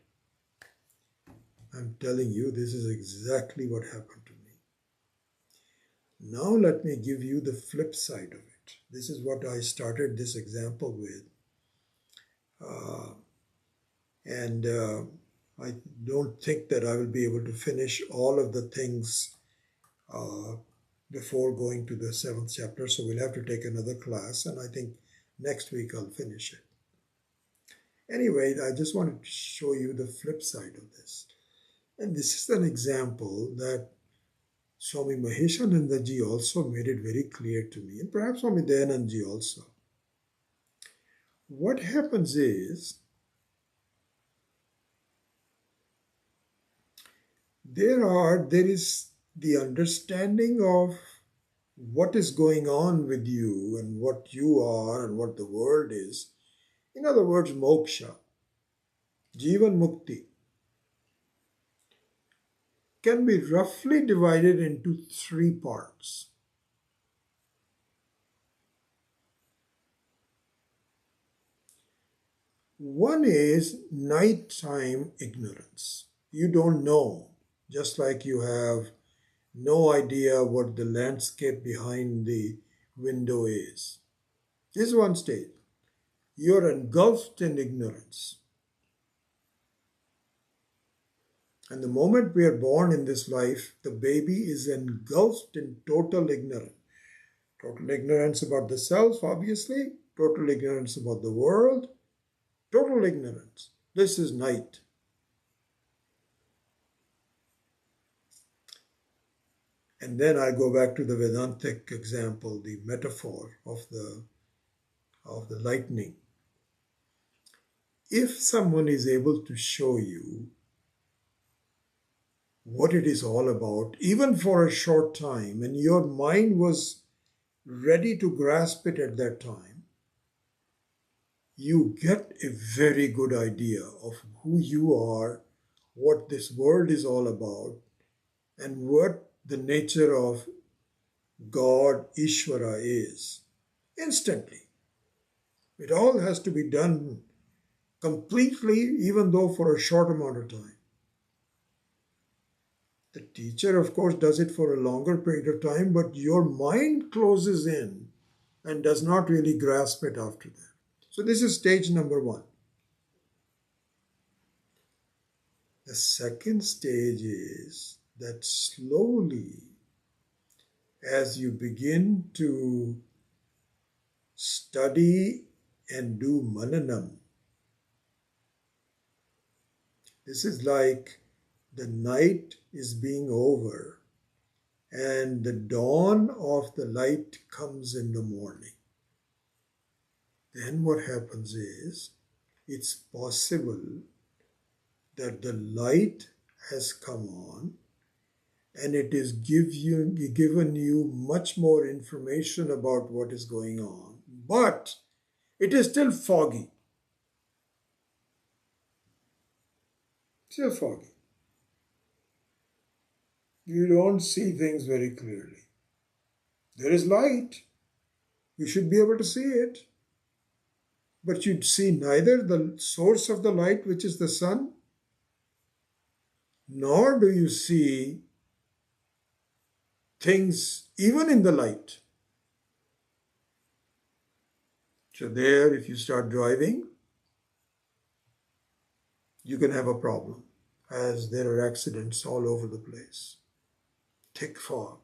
I'm telling you, this is exactly what happened to me. Now let me give you the flip side of it. This is what I started this example with. I don't think that I will be able to finish all of the things before going to the 7th chapter, so we'll have to take another class, and I think next week I'll finish it. Anyway, I just wanted to show you the flip side of this. And this is an example that Swami Maheshananda ji also made it very clear to me, and perhaps Swami Dayanand ji also. What happens is there is the understanding of what is going on with you and what you are and what the world is. In other words, moksha, Jivan Mukti, can be roughly divided into three parts. One is nighttime ignorance. You don't know, just like you have no idea what the landscape behind the window is. This is one stage. You're engulfed in ignorance. And the moment we are born in this life, the baby is engulfed in total ignorance. Total ignorance about the self, obviously, total ignorance about the world, total ignorance. This is night. And then I go back to the Vedantic example, the metaphor of the lightning. If someone is able to show you what it is all about, even for a short time, and your mind was ready to grasp it at that time, you get a very good idea of who you are, what this world is all about, and what the nature of God, Ishvara, is. Instantly. It all has to be done completely, even though for a short amount of time. The teacher, of course, does it for a longer period of time, but your mind closes in and does not really grasp it after that. So this is stage number one. The second stage is that slowly, as you begin to study and do mananam, this is like the night is being over and the dawn of the light comes in the morning. Then what happens is, it's possible that the light has come on and it is given you much more information about what is going on. But it is still foggy. Still foggy. You don't see things very clearly. There is light. You should be able to see it. But you see neither the source of the light, which is the sun, nor do you see things even in the light. So there, if you start driving, you can have a problem, as there are accidents all over the place. Thick fog,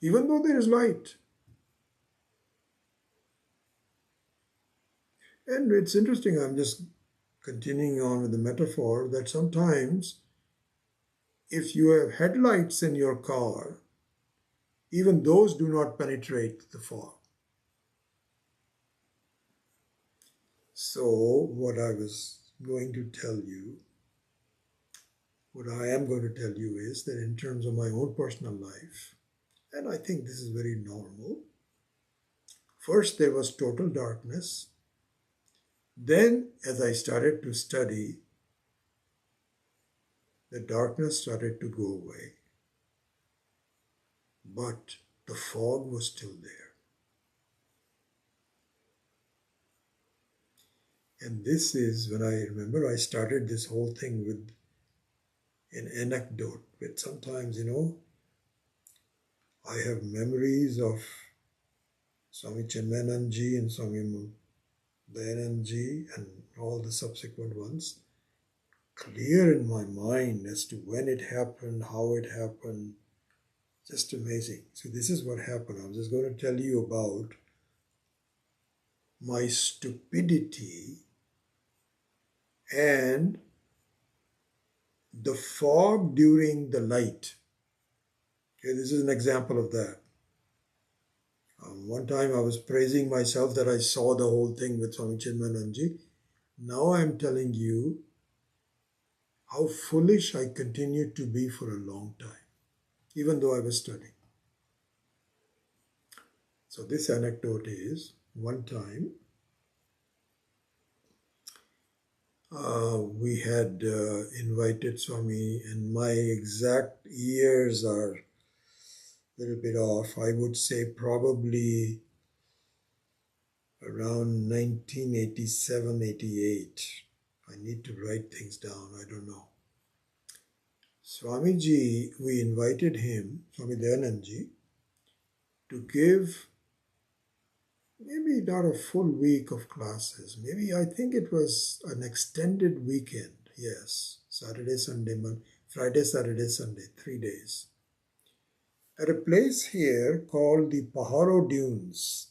even though there is light. And it's interesting, I'm just continuing on with the metaphor, that sometimes if you have headlights in your car, even those do not penetrate the fog. So what I was going to tell you, what I am going to tell you is that in terms of my own personal life, and I think this is very normal, first there was total darkness. Then as I started to study, the darkness started to go away. But the fog was still there. And this is when I remember I started this whole thing with an anecdote. But sometimes, I have memories of Swami Chinmayanand and Swami Dayanand and all the subsequent ones clear in my mind as to when it happened, how it happened. Just amazing. So this is what happened. I'm just going to tell you about my stupidity and the fog during the light. Okay, this is an example of that. One time I was praising myself that I saw the whole thing with Swami Chinmayananji. Now I'm telling you how foolish I continued to be for a long time, even though I was studying. So this anecdote is one time we had invited Swami, and my exact years are a little bit off. I would say probably around 1987, 88. I need to write things down, I don't know. Swamiji, we invited him, Swami Dayanandji, to give maybe not a full week of classes. Maybe I think it was an extended weekend. Yes, Saturday, Sunday, Friday, Saturday, Sunday, 3 days. At a place here called the Pajaro Dunes,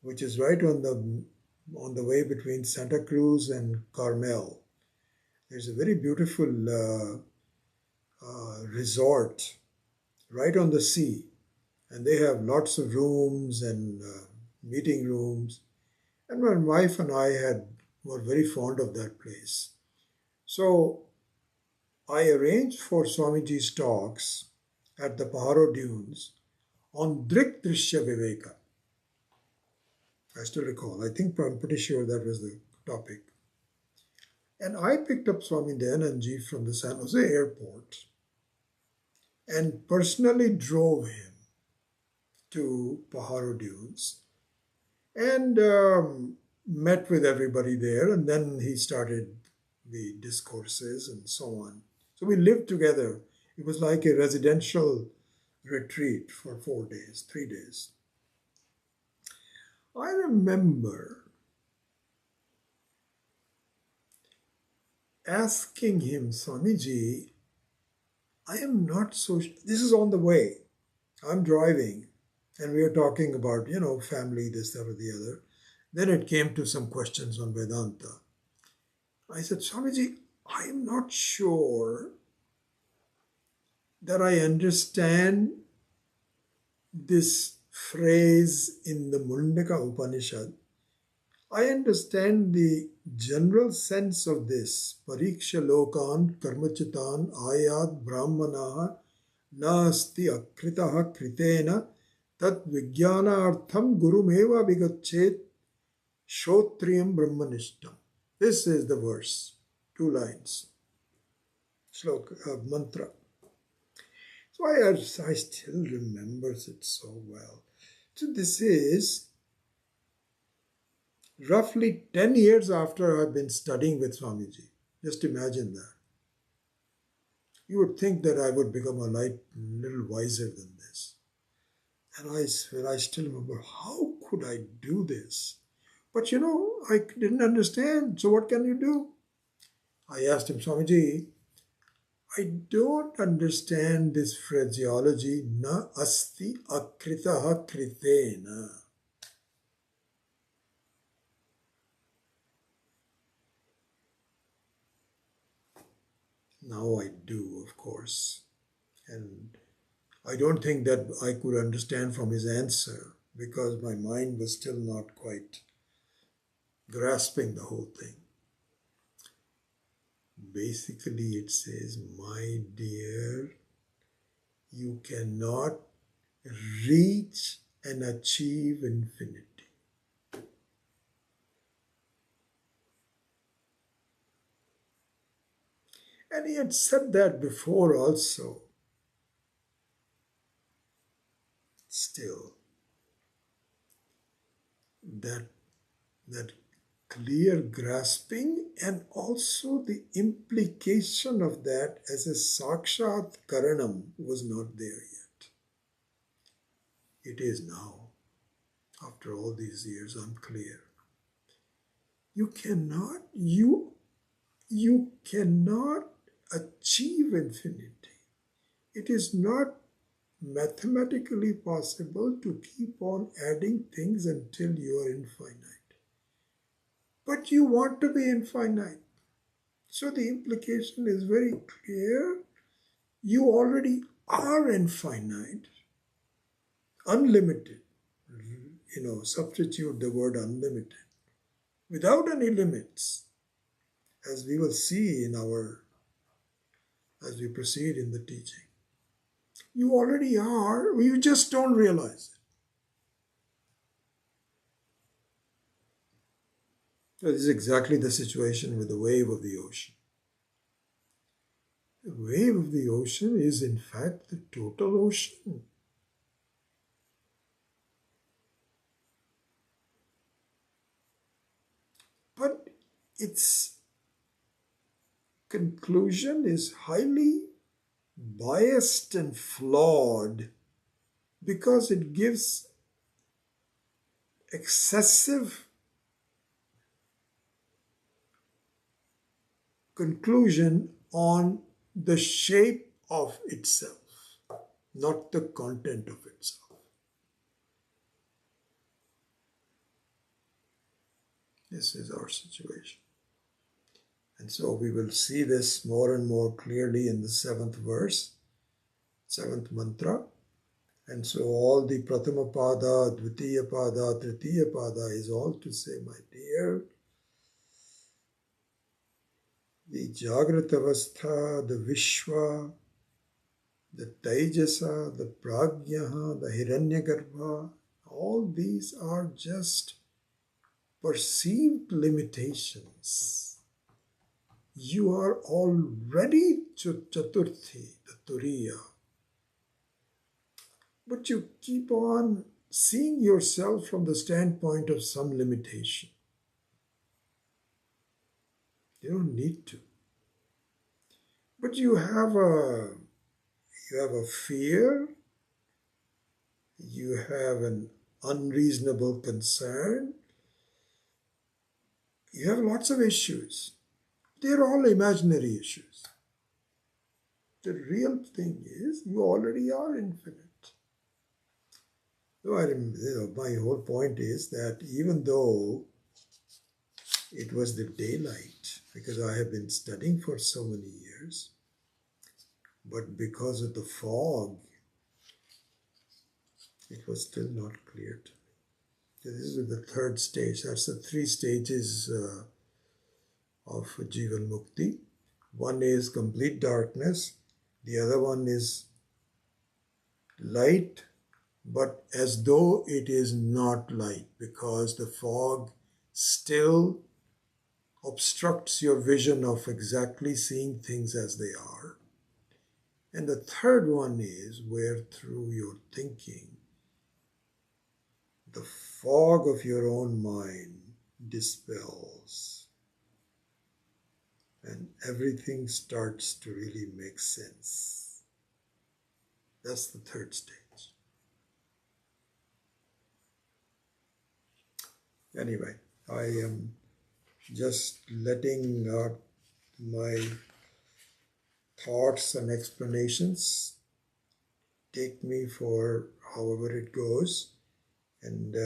which is right on the way between Santa Cruz and Carmel. There's a very beautiful resort right on the sea, and they have lots of rooms and meeting rooms. And my wife and I were very fond of that place. So I arranged for Swamiji's talks at the Pajaro Dunes on Drik Drishya Viveka. I still recall. I'm pretty sure that was the topic. And I picked up Swami Dayanandji from the San Jose airport and personally drove him to Pajaro Dunes and met with everybody there. And then he started the discourses and so on. So we lived together. It was like a residential retreat for 4 days, 3 days. I remember asking him, Swamiji, I am not so. This is on the way. I'm driving, and we are talking about, family, this, that, or the other. Then it came to some questions on Vedanta. I said, Swamiji, I am not sure that I understand this phrase in the Mundaka Upanishad. I understand the general sense of this. Pariksha lokan karmachitan ayat brahmanaha nasti akritaha kritena tat vijnanartham gurumeva vigachet shotriyam brahmanishtam. This is the verse, 2 lines, mantra. So I still remember it so well. So this is roughly 10 years after I've been studying with Swamiji. Just imagine that. You would think that I would become a little wiser than this. And I still remember, how could I do this? But I didn't understand. So what can you do? I asked him, Swamiji, I don't understand this phraseology, na asti akritaha kritena. Now I do, of course. And I don't think that I could understand from his answer because my mind was still not quite grasping the whole thing. Basically, it says, my dear, you cannot reach and achieve infinity. And he had said that before also. Still, that clear grasping and also the implication of that as a sakshat karanam was not there yet. It is now. After all these years, I'm clear. You cannot achieve infinity. It is not mathematically possible to keep on adding things until you are infinite. But you want to be infinite. So the implication is very clear. You already are infinite, unlimited. Substitute the word unlimited, without any limits, as we will see as we proceed in the teaching. You already are, you just don't realize it. This is exactly the situation with the wave of the ocean. The wave of the ocean is in fact the total ocean. But its conclusion is highly biased and flawed because it gives excessive conclusion on the shape of itself, not the content of itself. This is our situation. And so we will see this more and more clearly in the 7th verse, 7th mantra. And so all the Prathama Pada, Dvitiya Pada, Tritiya Pada is all to say, my dear, the Jagrata Avastha, the Vishwa, the Taijasa, the Pragyaha, the Hiranyagarbha, all these are just perceived limitations. You are already Chaturthi, the Turiya. But you keep on seeing yourself from the standpoint of some limitation. You don't need to. But you have a fear, you have an unreasonable concern, you have lots of issues. They're all imaginary issues. The real thing is you already are infinite. So my whole point is that even though it was the daylight, because I have been studying for so many years, but because of the fog, it was still not clear to me. So this is the 3rd stage. That's the 3 stages of Jivan Mukti. One is complete darkness. The other one is light, but as though it is not light, because the fog still obstructs your vision of exactly seeing things as they are. And the 3rd one is where through your thinking, the fog of your own mind dispels and everything starts to really make sense. That's the 3rd stage. Anyway, I am just letting out my thoughts and explanations take me for however it goes, and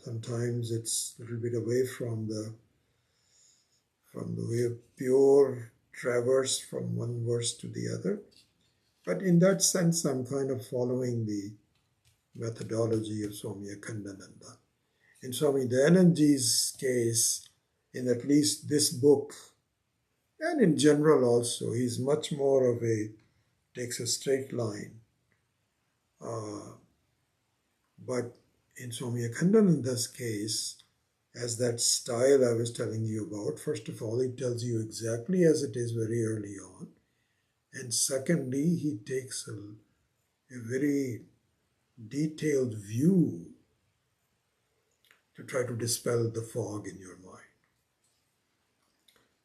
sometimes it's a little bit away from the way of pure traverse from one verse to the other. But in that sense, I'm kind of following the methodology of Swami Akhandananda. In Swami Dayanandaji's case, in at least this book, and in general also, he's much more of takes a straight line. But in Swami Akhandananda's case, as that style I was telling you about, first of all, he tells you exactly as it is very early on. And secondly, he takes a very detailed view to try to dispel the fog in your mind.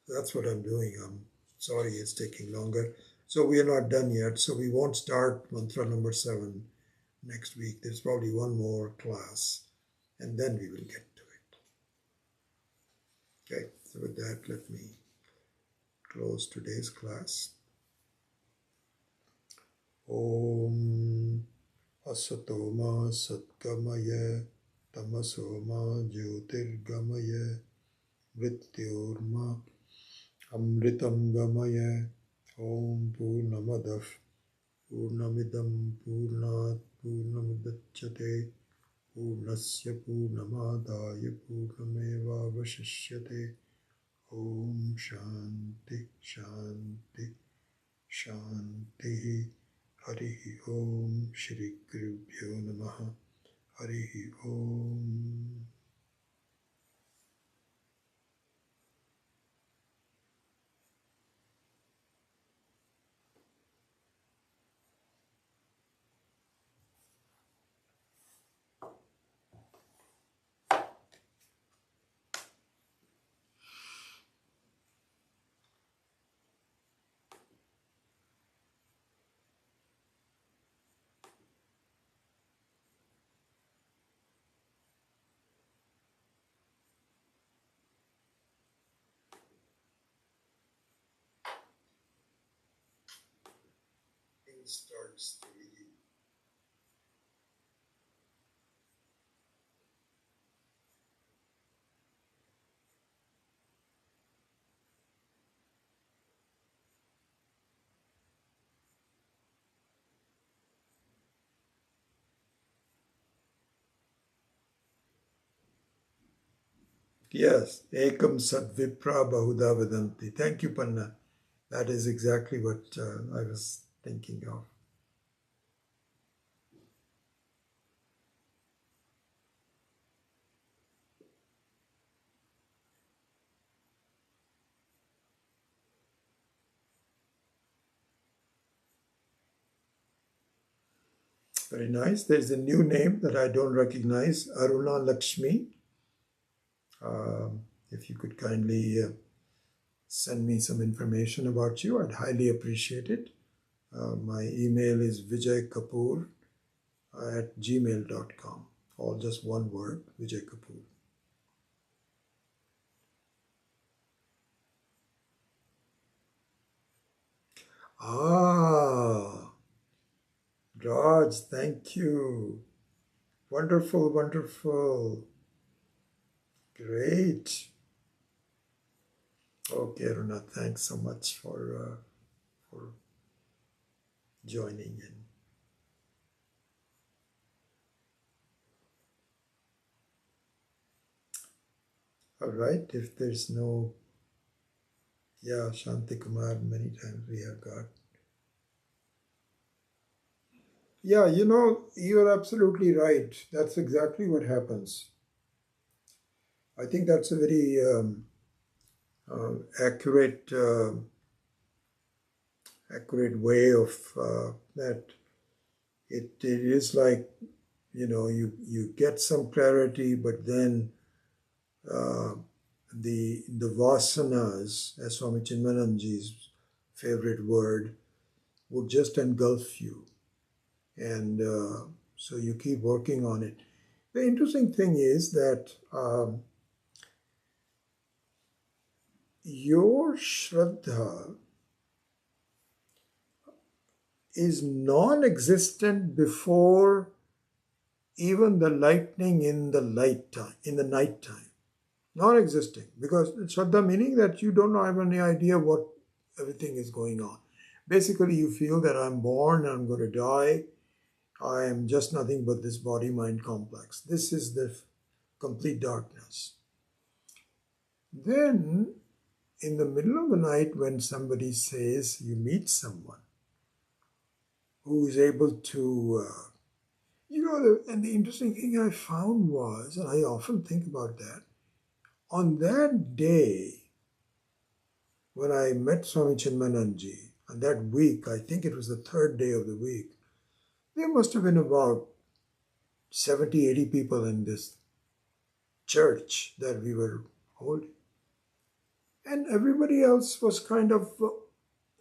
That's what I'm doing. I'm sorry it's taking longer. So we are not done yet. So we won't start mantra number 7 next week. There's probably one more class, and then we will get to it. Okay, so with that, let me close today's class. Om Asatoma Satgamaya Tamasoma Jyotirgamaya Vrittyorma Amritam Gamaya. Om Purnamadav Purnamidam Purnat Purnamudachyate Purnasya Purnamadaya Purnameva Vashishyate. Om Shanti Shanti Shanti. Harihi Om Shri Gurubhyo Namaha. Harihi Om. Starts to read. Yes, Ekam Sat Vipra Bahuda Vadanti. Thank you, Panna. That is exactly what I was thinking of. Very nice. There's a new name that I don't recognize, Aruna Lakshmi. If you could kindly send me some information about you, I'd highly appreciate it. My email is vijaykapoor@gmail.com. All just one word, Vijay Kapoor. Ah, Raj, thank you. Wonderful, wonderful. Great. Okay, Aruna, thanks so much for joining in. All right, if there's no, yeah, Shanti Kumar, many times we have got. Yeah, you're absolutely right. That's exactly what happens. I think that's a very accurate accurate way of that. It is like you get some clarity, but then uh, the vasanas, as Swami Chinmananji's favorite word, would just engulf you, and so you keep working on it. The interesting thing is that your Shraddha is non-existent before even the lightning in the night time. Non-existing, because Shraddha meaning that you don't have any idea what everything is going on. Basically, you feel that I'm born, I'm going to die, I am just nothing but this body-mind complex. This is the complete darkness. Then, in the middle of the night, when somebody says you meet someone who is able to, and the interesting thing I found was, and I often think about that, on that day when I met Swami Chinmananji, on that week, I think it was the third day of the week, there must have been about 70, 80 people in this church that we were holding. And everybody else was kind of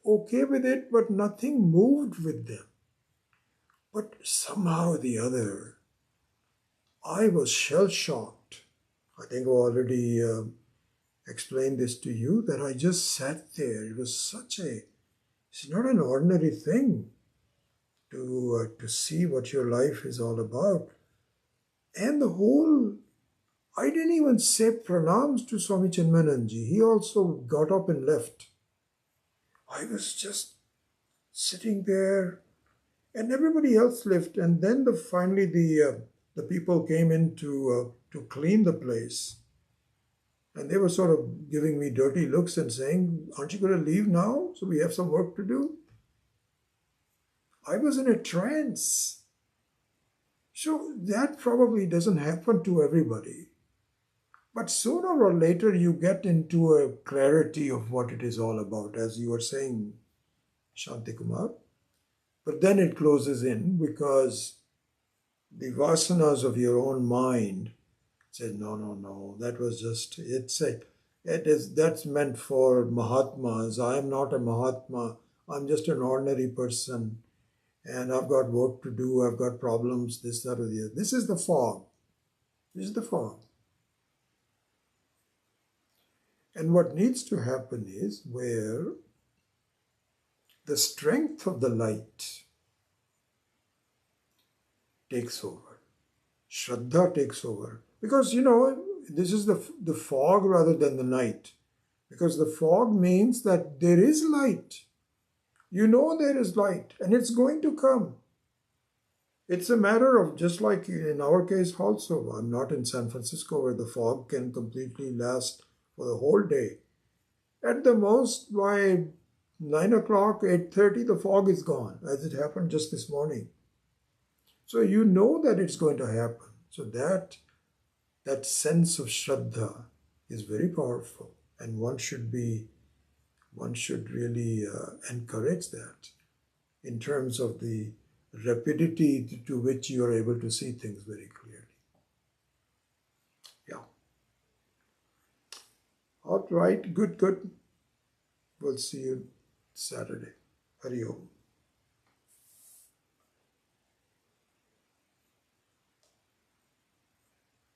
okay with it, but nothing moved with them. But somehow or the other, I was shell shocked. I think I already explained this to you, that I just sat there. It was it's not an ordinary thing to see what your life is all about. And the whole I didn't even say pranams to Swami Chinmayananji. He also got up and left. I was just sitting there, and everybody else left. And then finally the people came in to clean the place, and they were sort of giving me dirty looks and saying, "Aren't you going to leave now? So we have some work to do." I was in a trance. So that probably doesn't happen to everybody. But sooner or later, you get into a clarity of what it is all about, as you were saying, Shanti Kumar. But then it closes in because the vasanas of your own mind said, no, no, no, that was just, that's meant for Mahatmas. I am not a Mahatma. I'm just an ordinary person. And I've got work to do. I've got problems, this, that, or the other. This is the fog. This is the fog. And what needs to happen is where the strength of the light takes over. Shraddha takes over. Because, this is the fog rather than the night. Because the fog means that there is light. You know there is light and it's going to come. It's a matter of, just like in our case also, I'm not in San Francisco where the fog can completely last for the whole day. At the most, by 9 o'clock, 8:30, the fog is gone, as it happened just this morning. So you know that it's going to happen. So that sense of Shraddha is very powerful, and one should really encourage that in terms of the rapidity to which you are able to see things very clearly. Yeah. All right, good. We'll see you Saturday. Hari Om.